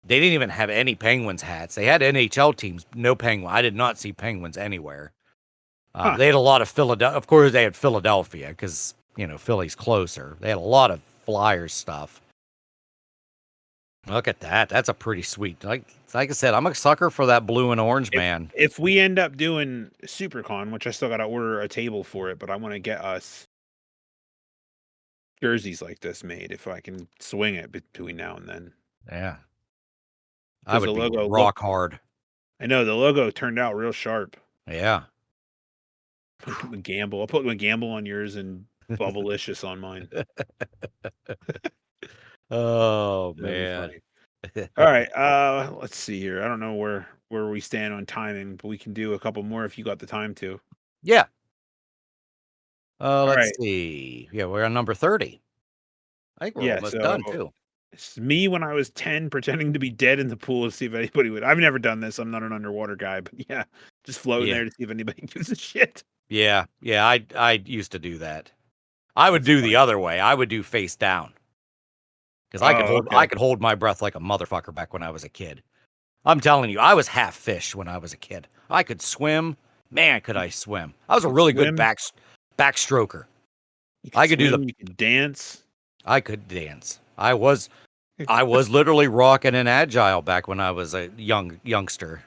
They didn't even have any Penguins hats. They had NHL teams, no Penguin. I did not see Penguins anywhere. They had a lot of Philadelphia. Of course, they had Philadelphia because, Philly's closer. They had a lot of Flyers stuff. Look at that. That's a pretty sweet. Like I said, I'm a sucker for that blue and orange, man. If we end up doing SuperCon, which I still got to order a table for it, but I want to get us jerseys like this made if I can swing it between now and then. Yeah. I would the be logo rock hard. I know the logo turned out real sharp. Yeah. McGamble. I'll put McGamble on yours and Bubblicious on mine. Oh, That'd be man. funny. All right. Let's see here. I don't know where we stand on timing, but we can do a couple more if you got the time to. Yeah. All Let's right. see. Yeah, we're on number 30. I think we're almost done, too. It's me when I was 10 pretending to be dead in the pool to see if anybody would. I've never done this. I'm not an underwater guy, but yeah, just floating there to see if anybody gives a shit. Yeah. Yeah, I used to do that. I would do the other way. I would do face down. Because I could hold my breath like a motherfucker back when I was a kid. I'm telling you, I was half fish when I was a kid. I could swim. Man, could I swim. I was a really good backstroker. I could swim, you could dance. I could dance. I was literally rocking and agile back when I was a youngster.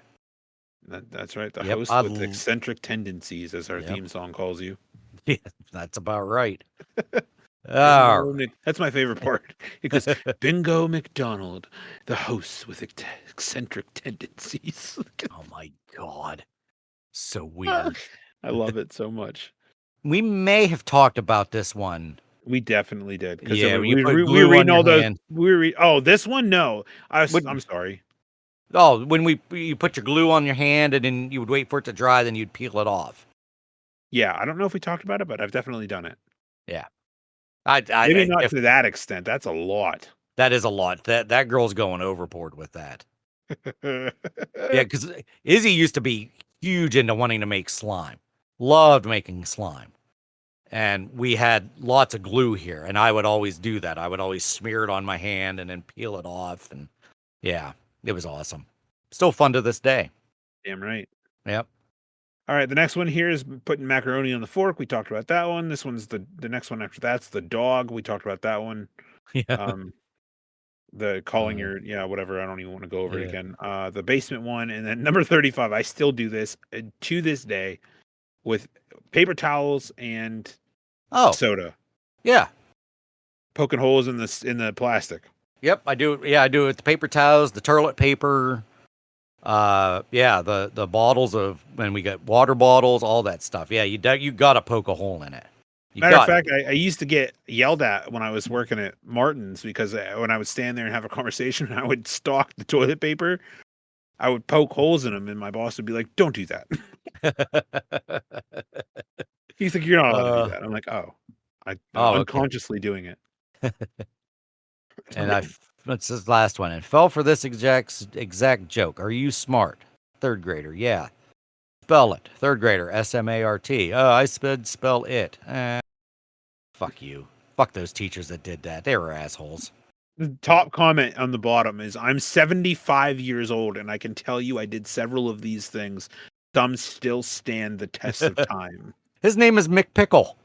That's right. The host with eccentric tendencies, as our theme song calls you. Yeah, that's about right. That's my favorite part. It goes, Bingo McDonald, the host with eccentric tendencies. Oh my God. So weird. I love it so much. We may have talked about this one. We definitely did. Yeah, we were reading all those. This one? No. I'm sorry. Oh, when you put your glue on your hand and then you would wait for it to dry, then you'd peel it off. Yeah, I don't know if we talked about it, but I've definitely done it. Yeah. Maybe not to that extent. That's a lot. That is a lot. That girl's going overboard with that. Yeah, because Izzy used to be huge into wanting to make slime. Loved making slime. And we had lots of glue here, and I would always do that. I would always smear it on my hand and then peel it off. And yeah, it was awesome. Still fun to this day. Damn right. Yep. All right, the next one here is putting macaroni on the fork. We talked about that one. This one's the next one after that's the dog. We talked about that one. Yeah. The calling your whatever. I don't even want to go over it again. The basement one, and then number 35. I still do this to this day with paper towels and soda. Yeah. Poking holes in the plastic. Yep, I do. Yeah, I do it with the paper towels, the toilet paper. The bottles of when we get water bottles, all that stuff. Yeah, you got to poke a hole in it. Matter of fact, I used to get yelled at when I was working at Martin's because when I would stand there and have a conversation and I would stalk the toilet paper, I would poke holes in them and my boss would be like, "Don't do that." He's like, "You're not allowed to do that." I'm like, "Oh, I'm unconsciously doing it." And that's his last one. And fell for this exact joke. Are you smart? Third grader. Yeah. Spell it. Third grader. SMART. Oh, I spell it. Fuck you. Fuck those teachers that did that. They were assholes. The top comment on the bottom is, I'm 75 years old and I can tell you I did several of these things. Some still stand the test of time. His name is Mick Pickle.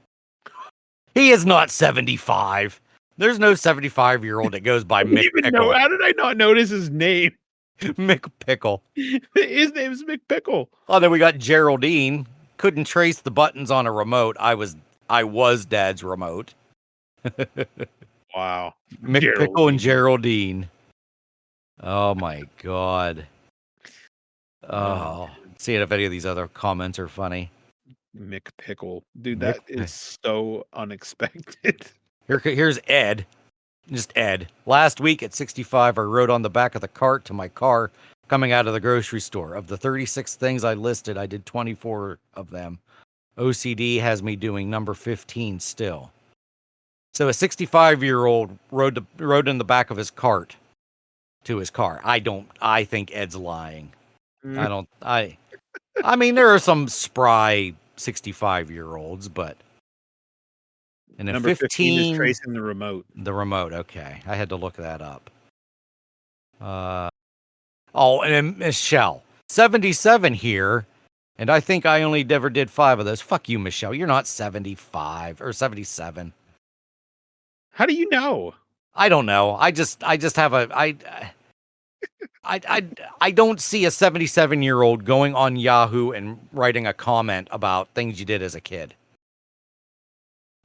He is not 75. There's no 75-year-old that goes by Mick Pickle. How did I not notice his name? Mick Pickle. His name is Mick Pickle. Oh, then we got Geraldine. Couldn't trace the buttons on a remote. I was Dad's remote. Wow. Mick Pickle and Geraldine. Oh my God. Oh, seeing if any of these other comments are funny. Mick Pickle. Dude, that is so unexpected. Here's Ed. Just Ed. Last week at 65, I rode on the back of the cart to my car coming out of the grocery store. Of the 36 things I listed, I did 24 of them. OCD has me doing number 15 still. So a 65-year-old rode in the back of his cart to his car. I think Ed's lying. Mm. I mean, there are some spry 65-year-olds, but and then Number 15 is 15, tracing the remote. the remote. Okay, I had to look that up. Oh, and then Michelle, 77 here, and I think I only ever did 5 of those. Fuck you, Michelle. You're not 75 or 77. How do you know? I don't know. I just have I don't see a 77-year-old going on Yahoo and writing a comment about things you did as a kid.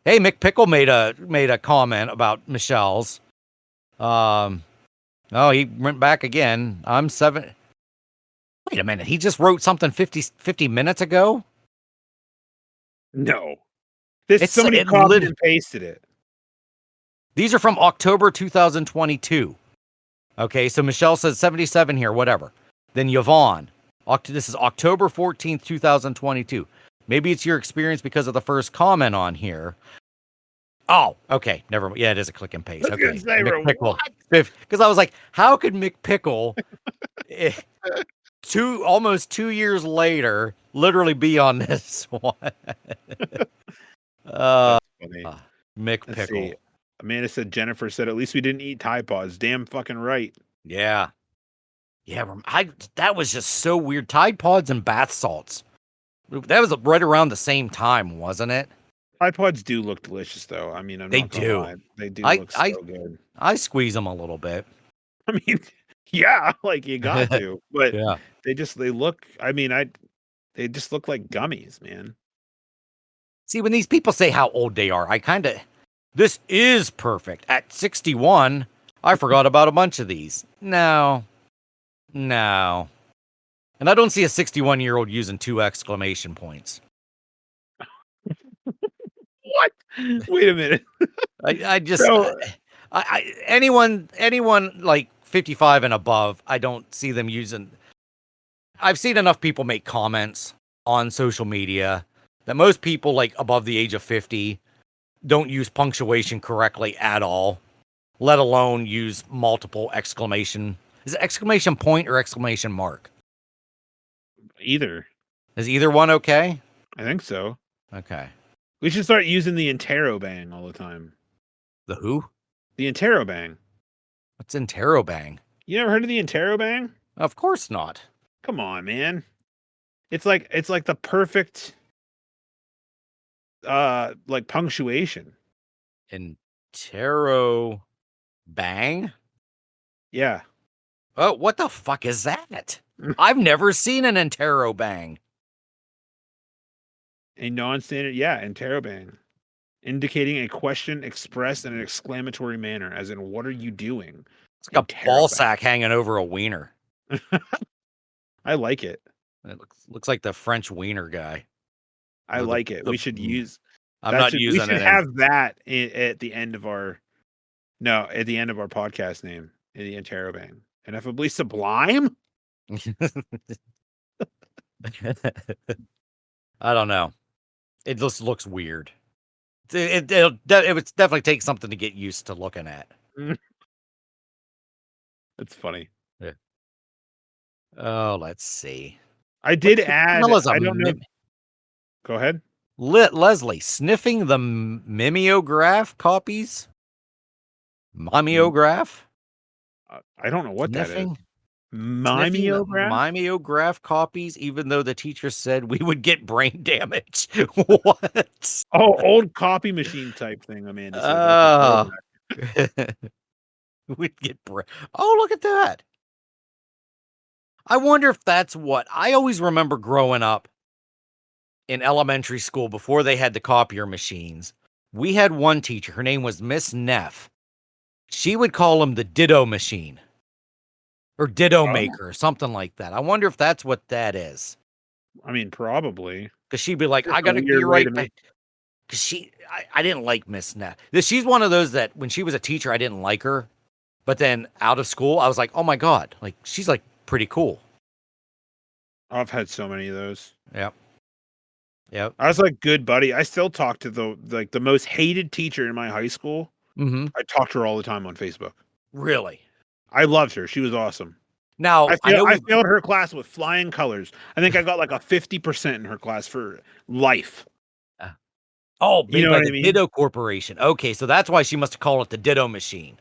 Hey, Mick Pickle made a comment about Michelle's. Oh, he went back again. I'm 7. Wait a minute. He just wrote something 50 minutes ago? No. Somebody It copied and pasted it. These are from October 2022. Okay, so Michelle says 77 here, whatever. Then Yvonne, this is October 14th, 2022. Maybe it's your experience because of the first comment on here. Oh, okay, never mind. Yeah, it is a click and paste. I was gonna Okay, say, bro, McPickle. Because I was like, how could McPickle, almost 2 years later, literally be on this one? That's funny. Let's McPickle. see. Amanda said, Jennifer said, at least we didn't eat Tide Pods. Damn fucking right. Yeah. Yeah, that was just so weird. Tide Pods and bath salts. That was right around the same time, wasn't it? Tide Pods do look delicious, though. I mean, I'm not gonna lie. They do look so good. I squeeze them a little bit. I mean, yeah, like you got to. But Yeah. they look, I mean, they just look like gummies, man. See, when these people say how old they are, this is perfect. At 61, I forgot about a bunch of these. No. And I don't see a 61-year-old using 2 exclamation points. What? Wait a minute. I just So- anyone like 55 and above, I don't see them using. I've seen enough people make comments on social media that most people like above the age of 50 don't use punctuation correctly at all, let alone use multiple exclamation. Is it exclamation point or exclamation mark? Either. Is either one okay? I think so. Okay. We should start using the interrobang all the time. The who? The interrobang. What's interrobang? You never heard of the interrobang? Of course not. Come on, man. It's like the perfect like punctuation. Interrobang? Yeah. Oh, what the fuck is that? I've never seen an interrobang. A non-standard, interrobang. Indicating a question expressed in an exclamatory manner, as in, what are you doing? It's like a ball sack hanging over a wiener. I like it. It looks like the French wiener guy. I like it. We should use. I'm not using it. We should have that at the end of our. No, at the end of our podcast name, the interrobang. Ineffably sublime. I don't know. It just looks weird. It would definitely take something to get used to looking at. That's funny. Yeah. Oh, let's see. I did add. I don't know. Go ahead. Leslie, sniffing the mimeograph copies? Mimeograph? I don't know what Sniffing? that is. Mimeograph? Mimeograph copies, even though the teacher said we would get brain damage. What? Oh, old copy machine type thing, Amanda said. We'd get Oh, look at that. I wonder if that's what I always remember growing up in elementary school before they had the copier machines. We had one teacher. Her name was Miss Neff. She would call him the Ditto machine or Ditto maker or something like that. I wonder if that's what that is. I mean, probably. Because she'd be like, I got to be right back. Because I didn't like Miss Neff. She's one of those that when she was a teacher, I didn't like her. But then out of school, I was like, oh my God, like she's like pretty cool. I've had so many of those. Yep. I was like, good buddy. I still talk to the most hated teacher in my high school. Mm-hmm. I talk to her all the time on Facebook. Really? I loved her. She was awesome. Now, I know I failed her class with flying colors. I think I got like a 50% in her class for life. Oh, You made know by what the I mean? Ditto Corporation. Okay, so that's why she must have called it the Ditto machine.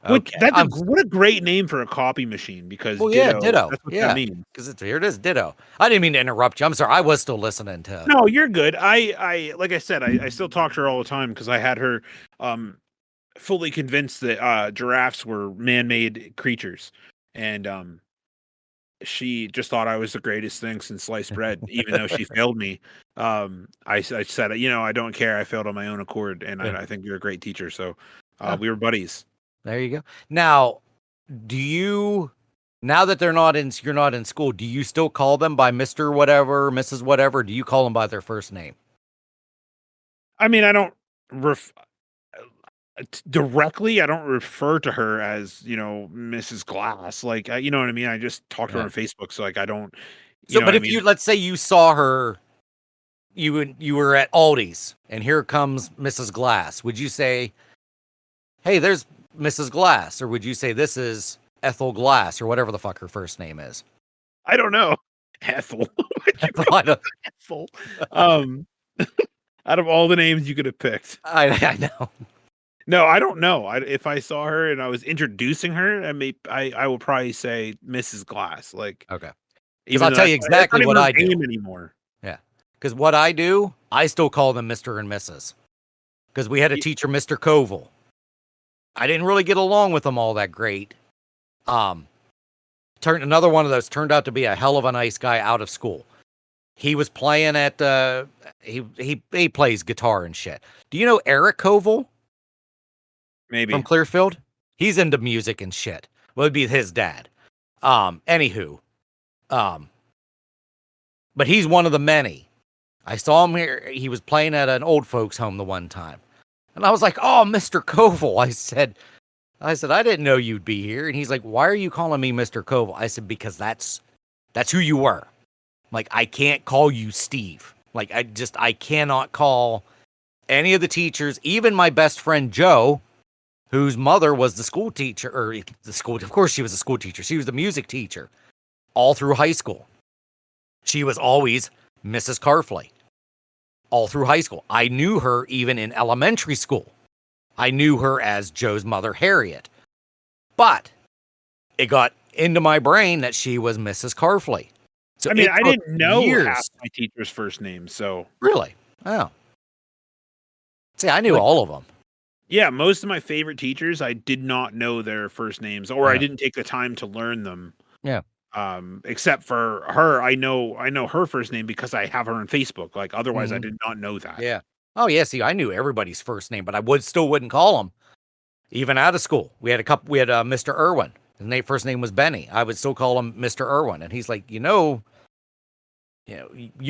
Which Okay, what a great name for a copy machine, because well, yeah, Ditto, Ditto, that's what that yeah, means. because here it is, Ditto. I didn't mean to interrupt you. I'm sorry. I was still listening to. No, you're good. I like I said, I still talk to her all the time because I had her fully convinced that giraffes were man-made creatures, and she just thought I was the greatest thing since sliced bread, even though she failed me. I said, I don't care. I failed on my own accord, and Yeah. I think you're a great teacher. So Ah. we were buddies. There you go. Now, do you? Now that you're not in school, do you still call them by Mr. Whatever, Mrs. Whatever? Do you call them by their first name? I mean, I don't directly. I don't refer to her as Mrs. Glass. Like, you know what I mean. I just talk to her Yeah. on Facebook, so like I don't. You So, know but what I if mean? let's say you saw her, you were at Aldi's, and here comes Mrs. Glass, would you say, "Hey, there's Mrs. Glass," or would you say, "This is Ethel Glass," or whatever the fuck her first name is? I don't know. Ethel. I don't- Ethel. Um, out of all the names you could have picked. I know. No, I don't know. If I saw her and I was introducing her, I will probably say Mrs. Glass. Like, Okay. Because even I'll though tell you that's exactly not even what her I do. name anymore. Yeah. Because what I do, I still call them Mr. and Mrs. Because we had a Ye- teacher, Mr. Koval. I didn't really get along with him all that great. Another one of those turned out to be a hell of a nice guy out of school. He was playing at he plays guitar and shit. Do you know Eric Koval Maybe. from Clearfield? He's into music and shit. Well, it'd be his dad. Anywho. But he's one of the many. I saw him here. He was playing at an old folks home the one time. And I was like, "Oh, Mr. Koval." I said, I didn't know you'd be here. And he's like, "Why are you calling me Mr. Koval?" I said, "Because that's who you were. Like, I can't call you Steve. Like, I cannot call any of the teachers, even my best friend Joe, whose mother was the school teacher, or the school, of course she was a school teacher. She was the music teacher all through high school. She was always Mrs. Carfley all through high school. I knew her even in elementary school. I knew her as Joe's mother, Harriet. But it got into my brain that she was Mrs. Carfley. So I mean, it I took didn't know years. half my teacher's first name, so Really? Oh. See, I knew Like- all of them. yeah, most of my favorite teachers, I did not know their first names, or I Yeah. didn't take the time to learn them. Yeah. Except for her, I know her first name because I have her on Facebook. Like, otherwise, I Mhm. did not know that. Yeah. Oh, yeah. See, I knew everybody's first name, but I still wouldn't call them. Even out of school, we had Mr. Irwin. His first name was Benny. I would still call him Mr. Irwin, and he's like, you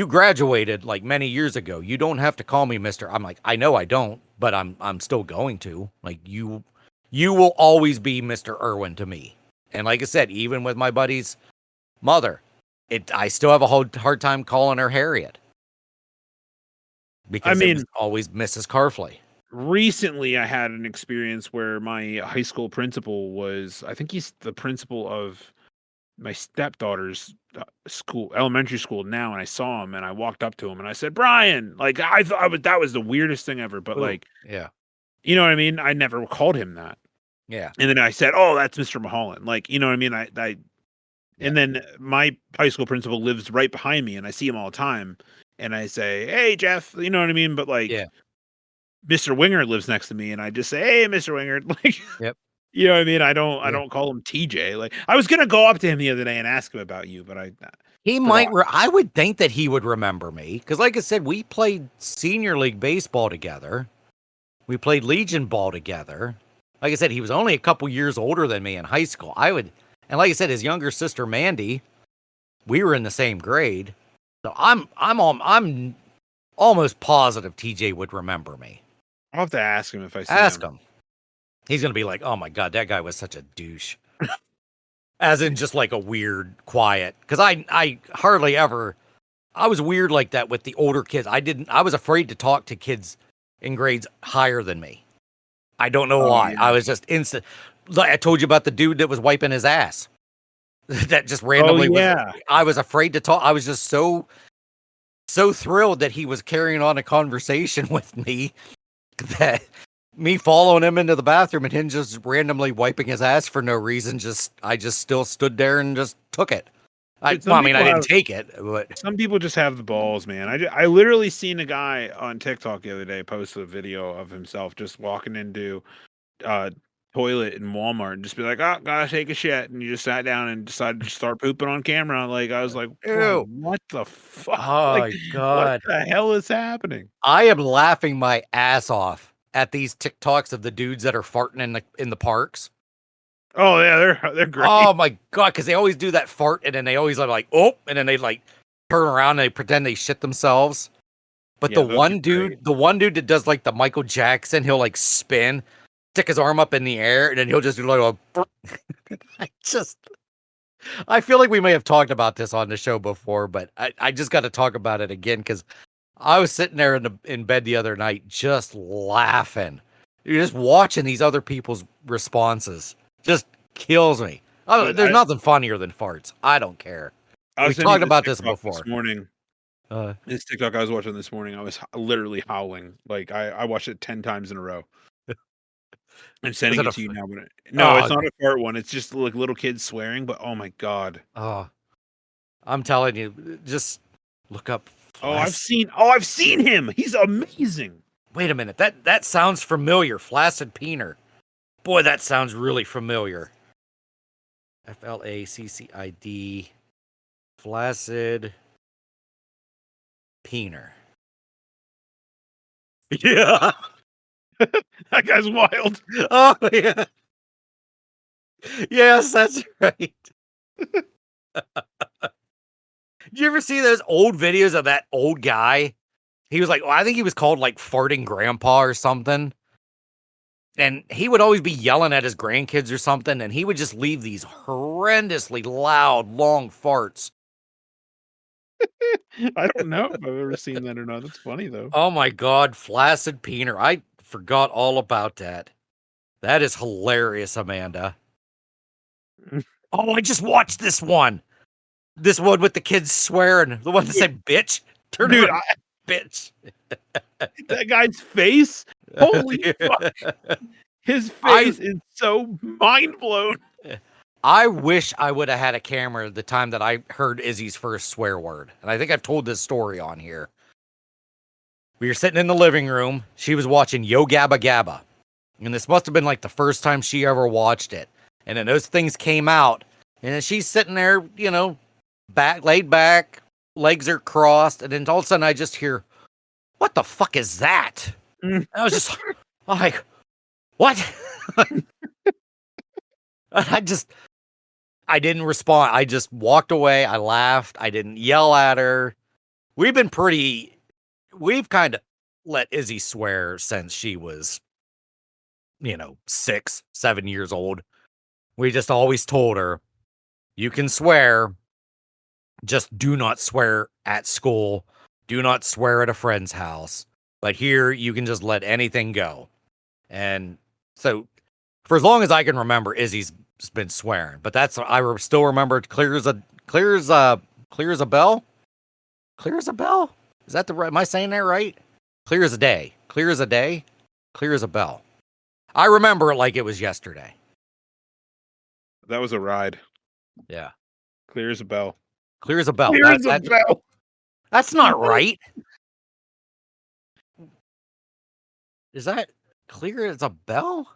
graduated like many years ago. You don't have to call me Mr. I'm like, I know I don't, but I'm still going to. Like, you will always be Mr. Irwin to me. And like I said, even with my buddy's mother, I still have a hard time calling her Harriet. Because it was always Mrs. Carfley. Recently, I had an experience where my high school principal was, I think he's the principal of my stepdaughter's elementary school now, and I saw him and I walked up to him and I said, "Brian," like, I thought that was the weirdest thing ever, but Ooh, like, yeah. you know what I mean? I never called him that. Yeah. And then I said, "Oh, that's Mr. Mulholland." Like, you know what I mean? And then my high school principal lives right behind me and I see him all the time and I say, "Hey, Jeff," you know what I mean? But like, Yeah. Mr. Winger lives next to me and I just say, "Hey, Mr. Winger." Like, Yep. you know what I mean? I don't Yeah. call him TJ. Like, I was gonna go up to him the other day and ask him about you, but He might. I would think that he would remember me because, like I said, we played senior league baseball together. We played Legion ball together. Like I said, he was only a couple years older than me in high school. And like I said, his younger sister Mandy, we were in the same grade. So I'm almost positive TJ would remember me. I'll have to ask him if I see Ask him. him. He's gonna be like, "Oh my god, that guy was such a douche." As in just like a weird, quiet. Because I hardly ever. I was weird like that with the older kids. I was afraid to talk to kids in grades higher than me. I don't know why. Yeah. I was just instant. Like I told you about the dude that was wiping his ass. That just randomly was. yeah. I was afraid to talk. I was just so thrilled that he was carrying on a conversation with me that me following him into the bathroom and him just randomly wiping his ass for no reason. I just still stood there and just took it. I didn't take it, but Some people just have the balls, man. I literally seen a guy on TikTok the other day post a video of himself just walking into toilet in Walmart and just be like, "Oh, gotta take a shit," and you just sat down and decided to start pooping on camera. Like I was like, "Bro, ew. what the fuck? Oh Like, my what God. the hell is happening?" I am laughing my ass off at these TikToks of the dudes that are farting in the parks. Oh yeah, they're great. Oh my God, because they always do that fart and then they always are like, oh, and then they like turn around and they pretend they shit themselves. But Yeah, those are great. the one dude that does like the Michael Jackson, he'll like spin, stick his arm up in the air, and then he'll just do like a I feel like we may have talked about this on the show before, but I just got to talk about it again because I was sitting there in bed the other night just laughing. You're just watching these other people's responses. Just kills me. Oh, But there's nothing funnier than farts. I don't care. I We was sending talked this about this TikTok before. this morning. This TikTok I was watching this morning, I was literally howling. Like I watched it 10 times in a row. I'm sending it it a to you f- now. But no, Oh, it's not okay. a fart one. It's just like little kids swearing. But oh my god. Oh, I'm telling you, just look up. Oh, I've seen him. He's amazing. Wait a minute. That sounds familiar. Flaccid Peener. Boy, that sounds really familiar. Flaccid. Flaccid Peener. Yeah. That guy's wild. Oh yeah. Yes, that's right. Did you ever see those old videos of that old guy? He was like, well, I think he was called like Farting Grandpa or something. And he would always be yelling at his grandkids or something, and he would just leave these horrendously loud, long farts. I don't know if I've ever seen that or not. That's funny though. Oh my God, Flaccid Peener. I forgot all about that. That is hilarious, Amanda. Oh, I just watched this one. This one with the kids swearing. The one that said bitch. Turn Dude, around, bitch. that guy's face. Holy fuck. His face is so mind blown. I wish I would have had a camera the time that I heard Izzy's first swear word. And I think I've told this story on here. We were sitting in the living room. She was watching Yo Gabba Gabba. And this must have been like the first time she ever watched it. And then those things came out. And then she's sitting there, you know, laid back, legs are crossed. And then all of a sudden I just hear, what the fuck is that? And I was just like, what? I didn't respond. I just walked away. I laughed. I didn't yell at her. We've kind of let Izzy swear since she was, 6, 7 years old. We just always told her, you can swear, just do not swear at school. Do not swear at a friend's house. But here you can just let anything go. And so for as long as I can remember, Izzy's been swearing, but still remember clear as a bell. Clear as a bell. Is that am I saying that right? Clear as a day. Clear as a day. Clear as a bell. I remember it like it was yesterday. That was a ride. Yeah. Clear as a bell. Clear as a bell. Clear as a bell. That's not right. Is that clear as a bell?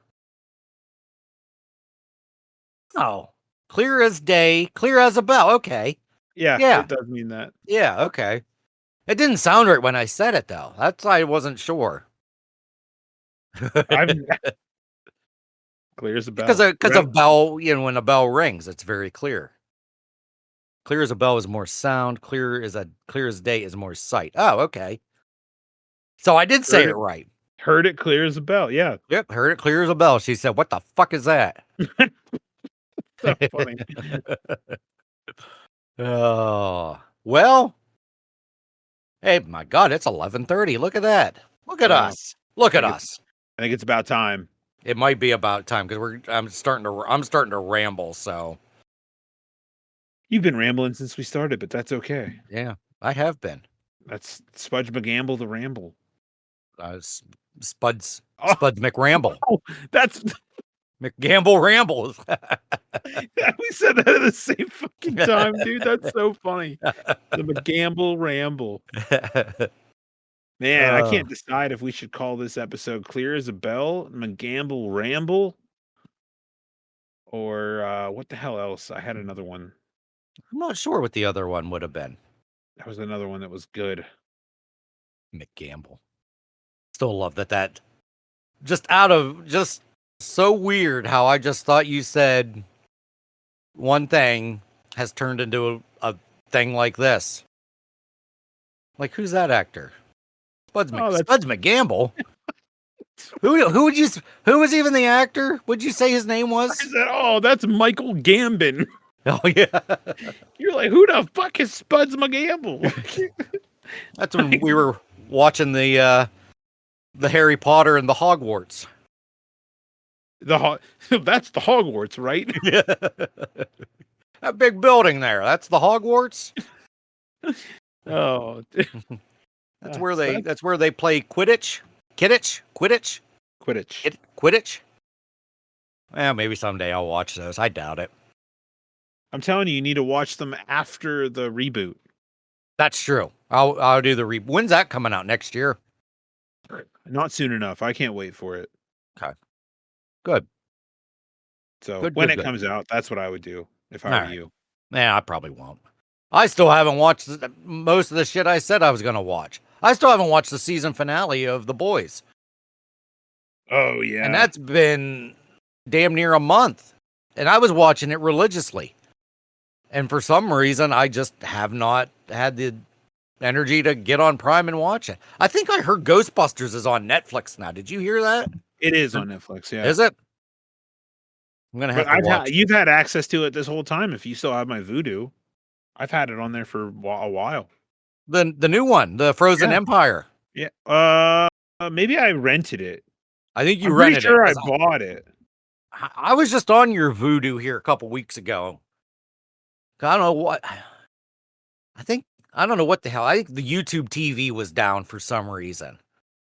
Oh, clear as day, clear as a bell. Okay. Yeah, it does mean that. Yeah, okay. It didn't sound right when I said it, though. That's why I wasn't sure. Clear as a bell. Because of bell, when a bell rings, it's very clear. Clear as a bell is more sound. Clear as day is more sight. Oh, okay. So I did say it right. Heard it clear as a bell. Yeah. Yep, heard it clear as a bell. She said, "What the fuck is that?" So funny. Oh, well. Hey, my God, it's 11:30. Look at that. Look at us. Look at us. I think it's about time. It might be about time because I'm starting to ramble. So You've been rambling since we started, but that's okay. yeah, I have been. That's Spudge McGamble the Ramble. Spuds Oh, McRamble. that's McGamble Rambles. we said that at the same fucking time, dude. That's so funny. The McGamble Ramble. Man, I can't decide if we should call this episode Clear as a Bell, McGamble Ramble, or what the hell else? I had another one. I'm not sure what the other one would have been. That was another one that was good. McGamble. Still love that just so weird how I just thought you said one thing has turned into a thing like this. Like, who's that actor? Spuds McGamble. Who was even the actor? Would you say his name I was? said, oh, that's Michael Gambon. Oh yeah. You're like, who the fuck is Spuds McGamble? That's when we were watching the Harry Potter and the Hogwarts. That's the Hogwarts, right? Yeah. That big building there, that's the Hogwarts. Oh, That's where they play Quidditch. Quidditch. Well, maybe someday I'll watch those. I doubt it. I'm telling you, you need to watch them after the reboot. That's true. I'll do the reboot. When's that coming out? Next year? Not soon enough. I can't wait for it. Okay. Good. So Good, when good, it comes out, that's what I would do if I All were right. you. Yeah, I probably won't. I still haven't watched most of the shit I said I was going to watch. I still haven't watched the season finale of The Boys. Oh yeah. And that's been damn near a month. And I was watching it religiously. And for some reason, I just have not had the energy to get on Prime and watch it. I think I heard Ghostbusters is on Netflix now. Did you hear that? It is on Netflix, yeah. Is it? I'm going to have to watch it. You've had access to it this whole time if you still have my Voodoo. I've had it on there for a while. The new one, the Frozen Empire. Yeah. Maybe I rented it. I think you I'm rented pretty sure it. I bought it. I was just on your Voodoo here a couple weeks ago. I don't know what. I don't know what the hell. I think the YouTube TV was down for some reason.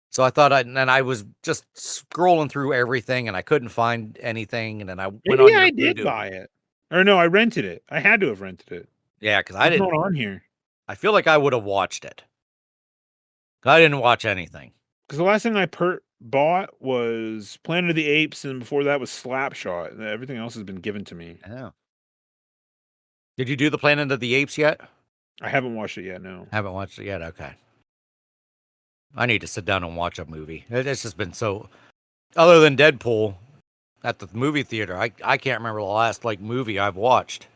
So I thought and I was just scrolling through everything and I couldn't find anything. And then I went on Maybe your I did Voodoo. buy it. Or no, I rented it. I had to have rented it. Yeah, because It's not on here. I feel like I would have watched it. I didn't watch anything. Because the last thing I bought was Planet of the Apes, and before that was Slapshot. And everything else has been given to me. Oh. Did you do the Planet of the Apes yet? I haven't watched it yet, no. Haven't watched it yet? Okay. I need to sit down and watch a movie. It's just been so... Other than Deadpool at the movie theater, I can't remember the last movie I've watched.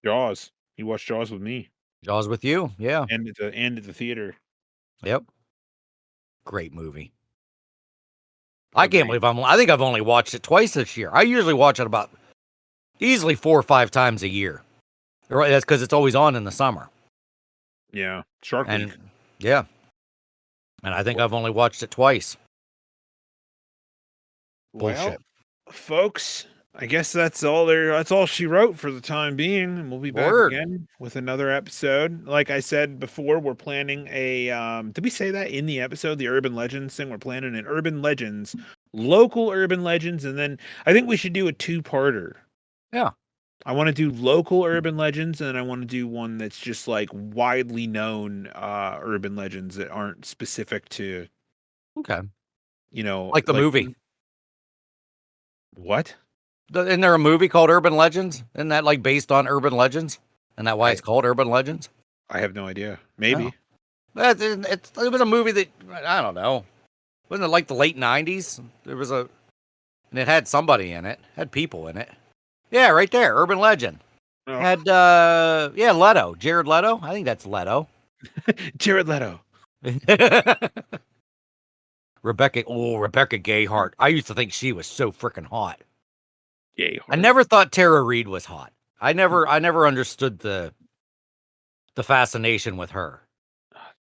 Jaws. You watched Jaws with me. Jaws with you? Yeah. And at the theater. Yep. Great movie. I can't believe I think I've only watched it twice this year. I usually watch it about easily 4 or 5 times a year. That's because it's always on in the summer. Yeah. Shark Week. Yeah. And I think I've only watched it twice. Bullshit. Well, folks, I guess that's all she wrote for the time being. And we'll be back again with another episode. Like I said before, we're planning a did we say that in the episode, the urban legends thing? We're planning an urban legends, local urban legends, and then I think we should do a 2-parter. Yeah. I want to do local urban legends, and I want to do one that's just like widely known urban legends that aren't specific to like the movie. What? Isn't there a movie called Urban Legends? Isn't that based on urban legends? Isn't that why it's called Urban Legends? I have no idea. Maybe. Oh. It was a movie that, I don't know. Wasn't it like the late 90s? And it had somebody in it. Had people in it. Yeah, right there. Urban Legend. Oh. Had, Leto. Jared Leto? I think that's Leto. Jared Leto. Rebecca Gayheart. I used to think she was so freaking hot. Gayheart. I never thought Tara Reid was hot. I never understood the fascination with her.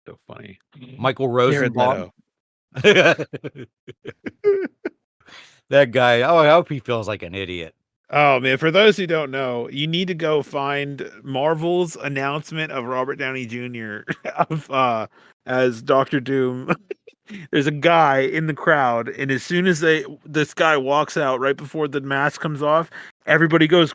So funny. Michael Rosenbaum. That guy, oh, I hope he feels like an idiot. Oh man, for those who don't know, you need to go find Marvel's announcement of Robert Downey Jr. of as Doctor Doom. There's a guy in the crowd, and as soon as this guy walks out right before the mask comes off, everybody goes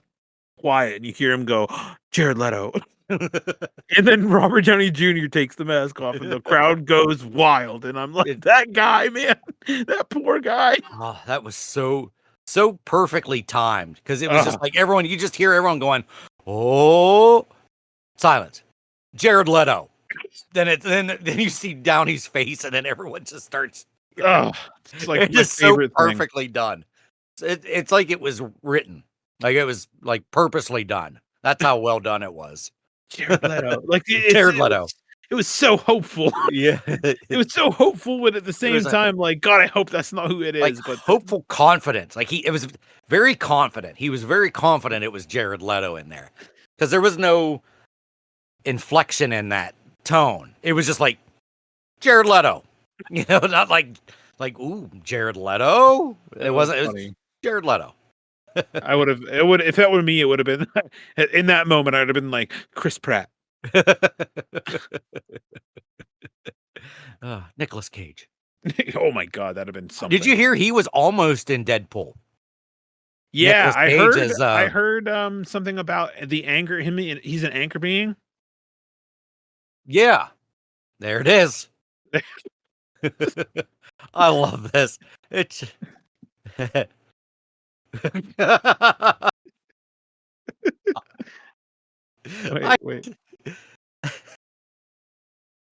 quiet, and you hear him go, Jared Leto. And then Robert Downey Jr. takes the mask off, and the crowd goes wild. And I'm like, that guy, man, that poor guy. Oh, that was so perfectly timed because it was just Ugh. like everyone, you just hear everyone going, oh, silence. Jared Leto. Then you see Downey's face, and then everyone just starts. Oh, it's like It's my just so favorite thing. perfectly done. It's like it was written, like it was like purposely done. That's how well done it was. Jared Leto, like Jared Leto. It was so hopeful. Yeah, It was so hopeful, but at the same was a- time, like, God, I hope that's not who it like is. But hopeful confidence. Like it was very confident. He was very confident it was Jared Leto in there because there was no inflection in that tone. It was just like Jared Leto, not like ooh, Jared Leto. It wasn't. It was funny. Jared Leto. I would have. It would if that were me. It would have been in that moment. I'd have been like Chris Pratt. Nicolas Cage. Oh my God, that'd have been something. Did you hear he was almost in Deadpool? Yeah, Nicolas I Cage heard. is, I heard something about the anchor. He's an anchor being. Yeah, there it is. I love this. It's Wait.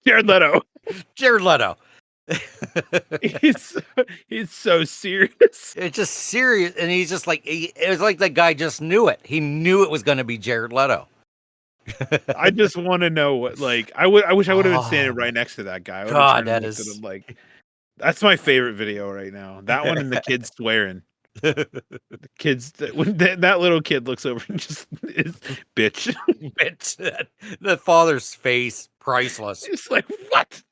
Jared Leto. Jared Leto. He's so serious. It's just serious, and he's just like it was like that guy just knew it. He knew it was going to be Jared Leto. I just want to know what. Like, I wish I would have been standing Oh, right next to that guy. I would've God, turned and that looked at is. him like. That's my favorite video right now. That one and the kids swearing. The kids when that little kid looks over and just is bitch. Bitch. The father's face, priceless. It's like what?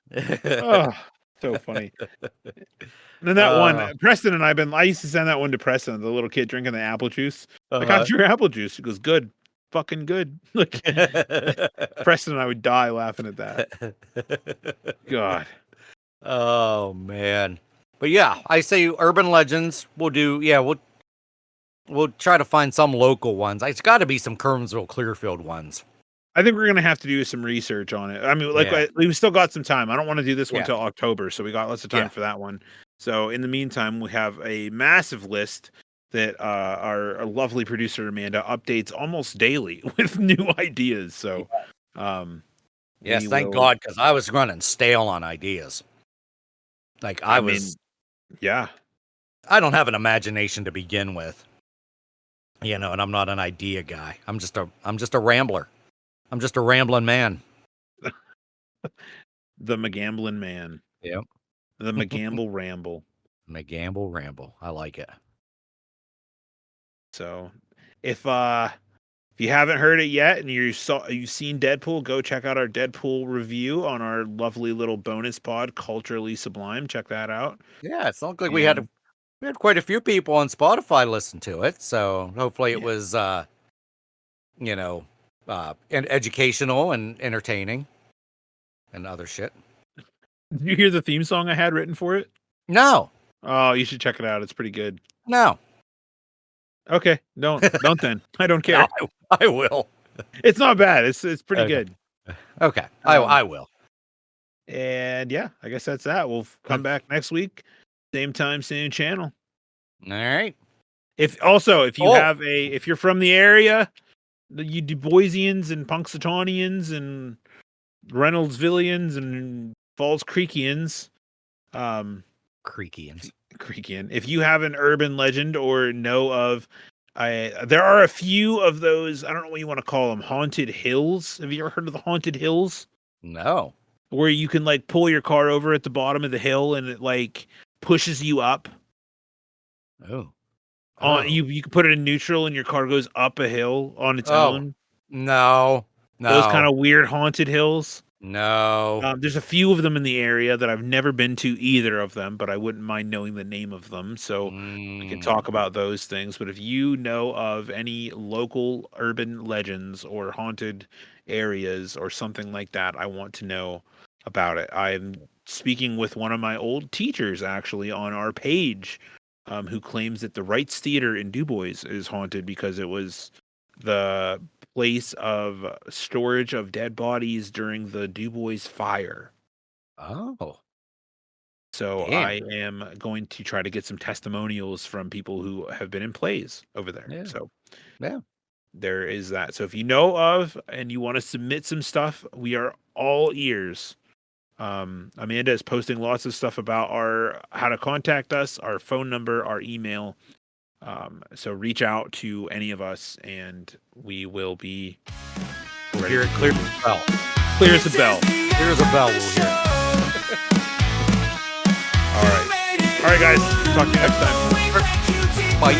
Oh, so funny. And then that one, Preston and I used to send that one to Preston, the little kid drinking the apple juice. Like, how's your apple juice? He goes, good. Fucking good. Like Preston and I would die laughing at that. God. Oh man. But yeah, I say urban legends. We'll try to find some local ones. It's got to be some Kernsville Clearfield ones. I think we're gonna have to do some research on it. I mean, like we've still got some time. I don't want to do this one till October, so we got lots of time for that one. So in the meantime, we have a massive list that our lovely producer Amanda updates almost daily with new ideas. So, yes, thank God, because I was running stale on ideas. Like I mean, I don't have an imagination to begin with, and I'm not an idea guy. I'm just a rambler. I'm just a rambling man. The McGambling man. Yep. The McGamble Ramble. McGamble Ramble. I like it. So, if you haven't heard it yet and you've seen Deadpool, go check out our Deadpool review on our lovely little bonus pod, Culturally Sublime. Check that out. Yeah, it sounds like we had quite a few people on Spotify listen to it, so hopefully it was educational and entertaining and other shit. Did you hear the theme song I had written for it? No. Oh, you should check it out. It's pretty good. No. Okay, don't then. I don't care. No, I will. It's not bad. It's pretty good. Okay, I will. And yeah, I guess that's that. We'll come back next week, same time, same channel. All right. If you're from the area, you Du Boisians and Punxsutaunians and Reynoldsvillians and Falls Creekians, Creekians. if you have an urban legend or know of, there are a few of those, I don't know what you want to call them, haunted hills. Have you ever heard of the haunted hills? No. Where you can like pull your car over at the bottom of the hill and it like pushes you up. Oh. You can put it in neutral and your car goes up a hill on its own. No. Those kind of weird haunted hills. No. There's a few of them in the area that I've never been to either of them, but I wouldn't mind knowing the name of them. So we can talk about those things. But if you know of any local urban legends or haunted areas or something like that, I want to know about it. I'm speaking with one of my old teachers actually on our page, who claims that the Wrights Theater in Du Bois is haunted because it was the place of storage of dead bodies during the Du Bois fire. Oh, So damn. I am going to try to get some testimonials from people who have been in plays over there. Yeah. So Yeah. there is that. So if you know of and you want to submit some stuff, we are all ears. Amanda is posting lots of stuff about our how to contact us, our phone number, our email. So reach out to any of us and we will be We'll ready hear it to clear do- as a bell. clear as a bell. Clear as a bell, we'll hear it. All right, guys. Talk to you next time. Bye.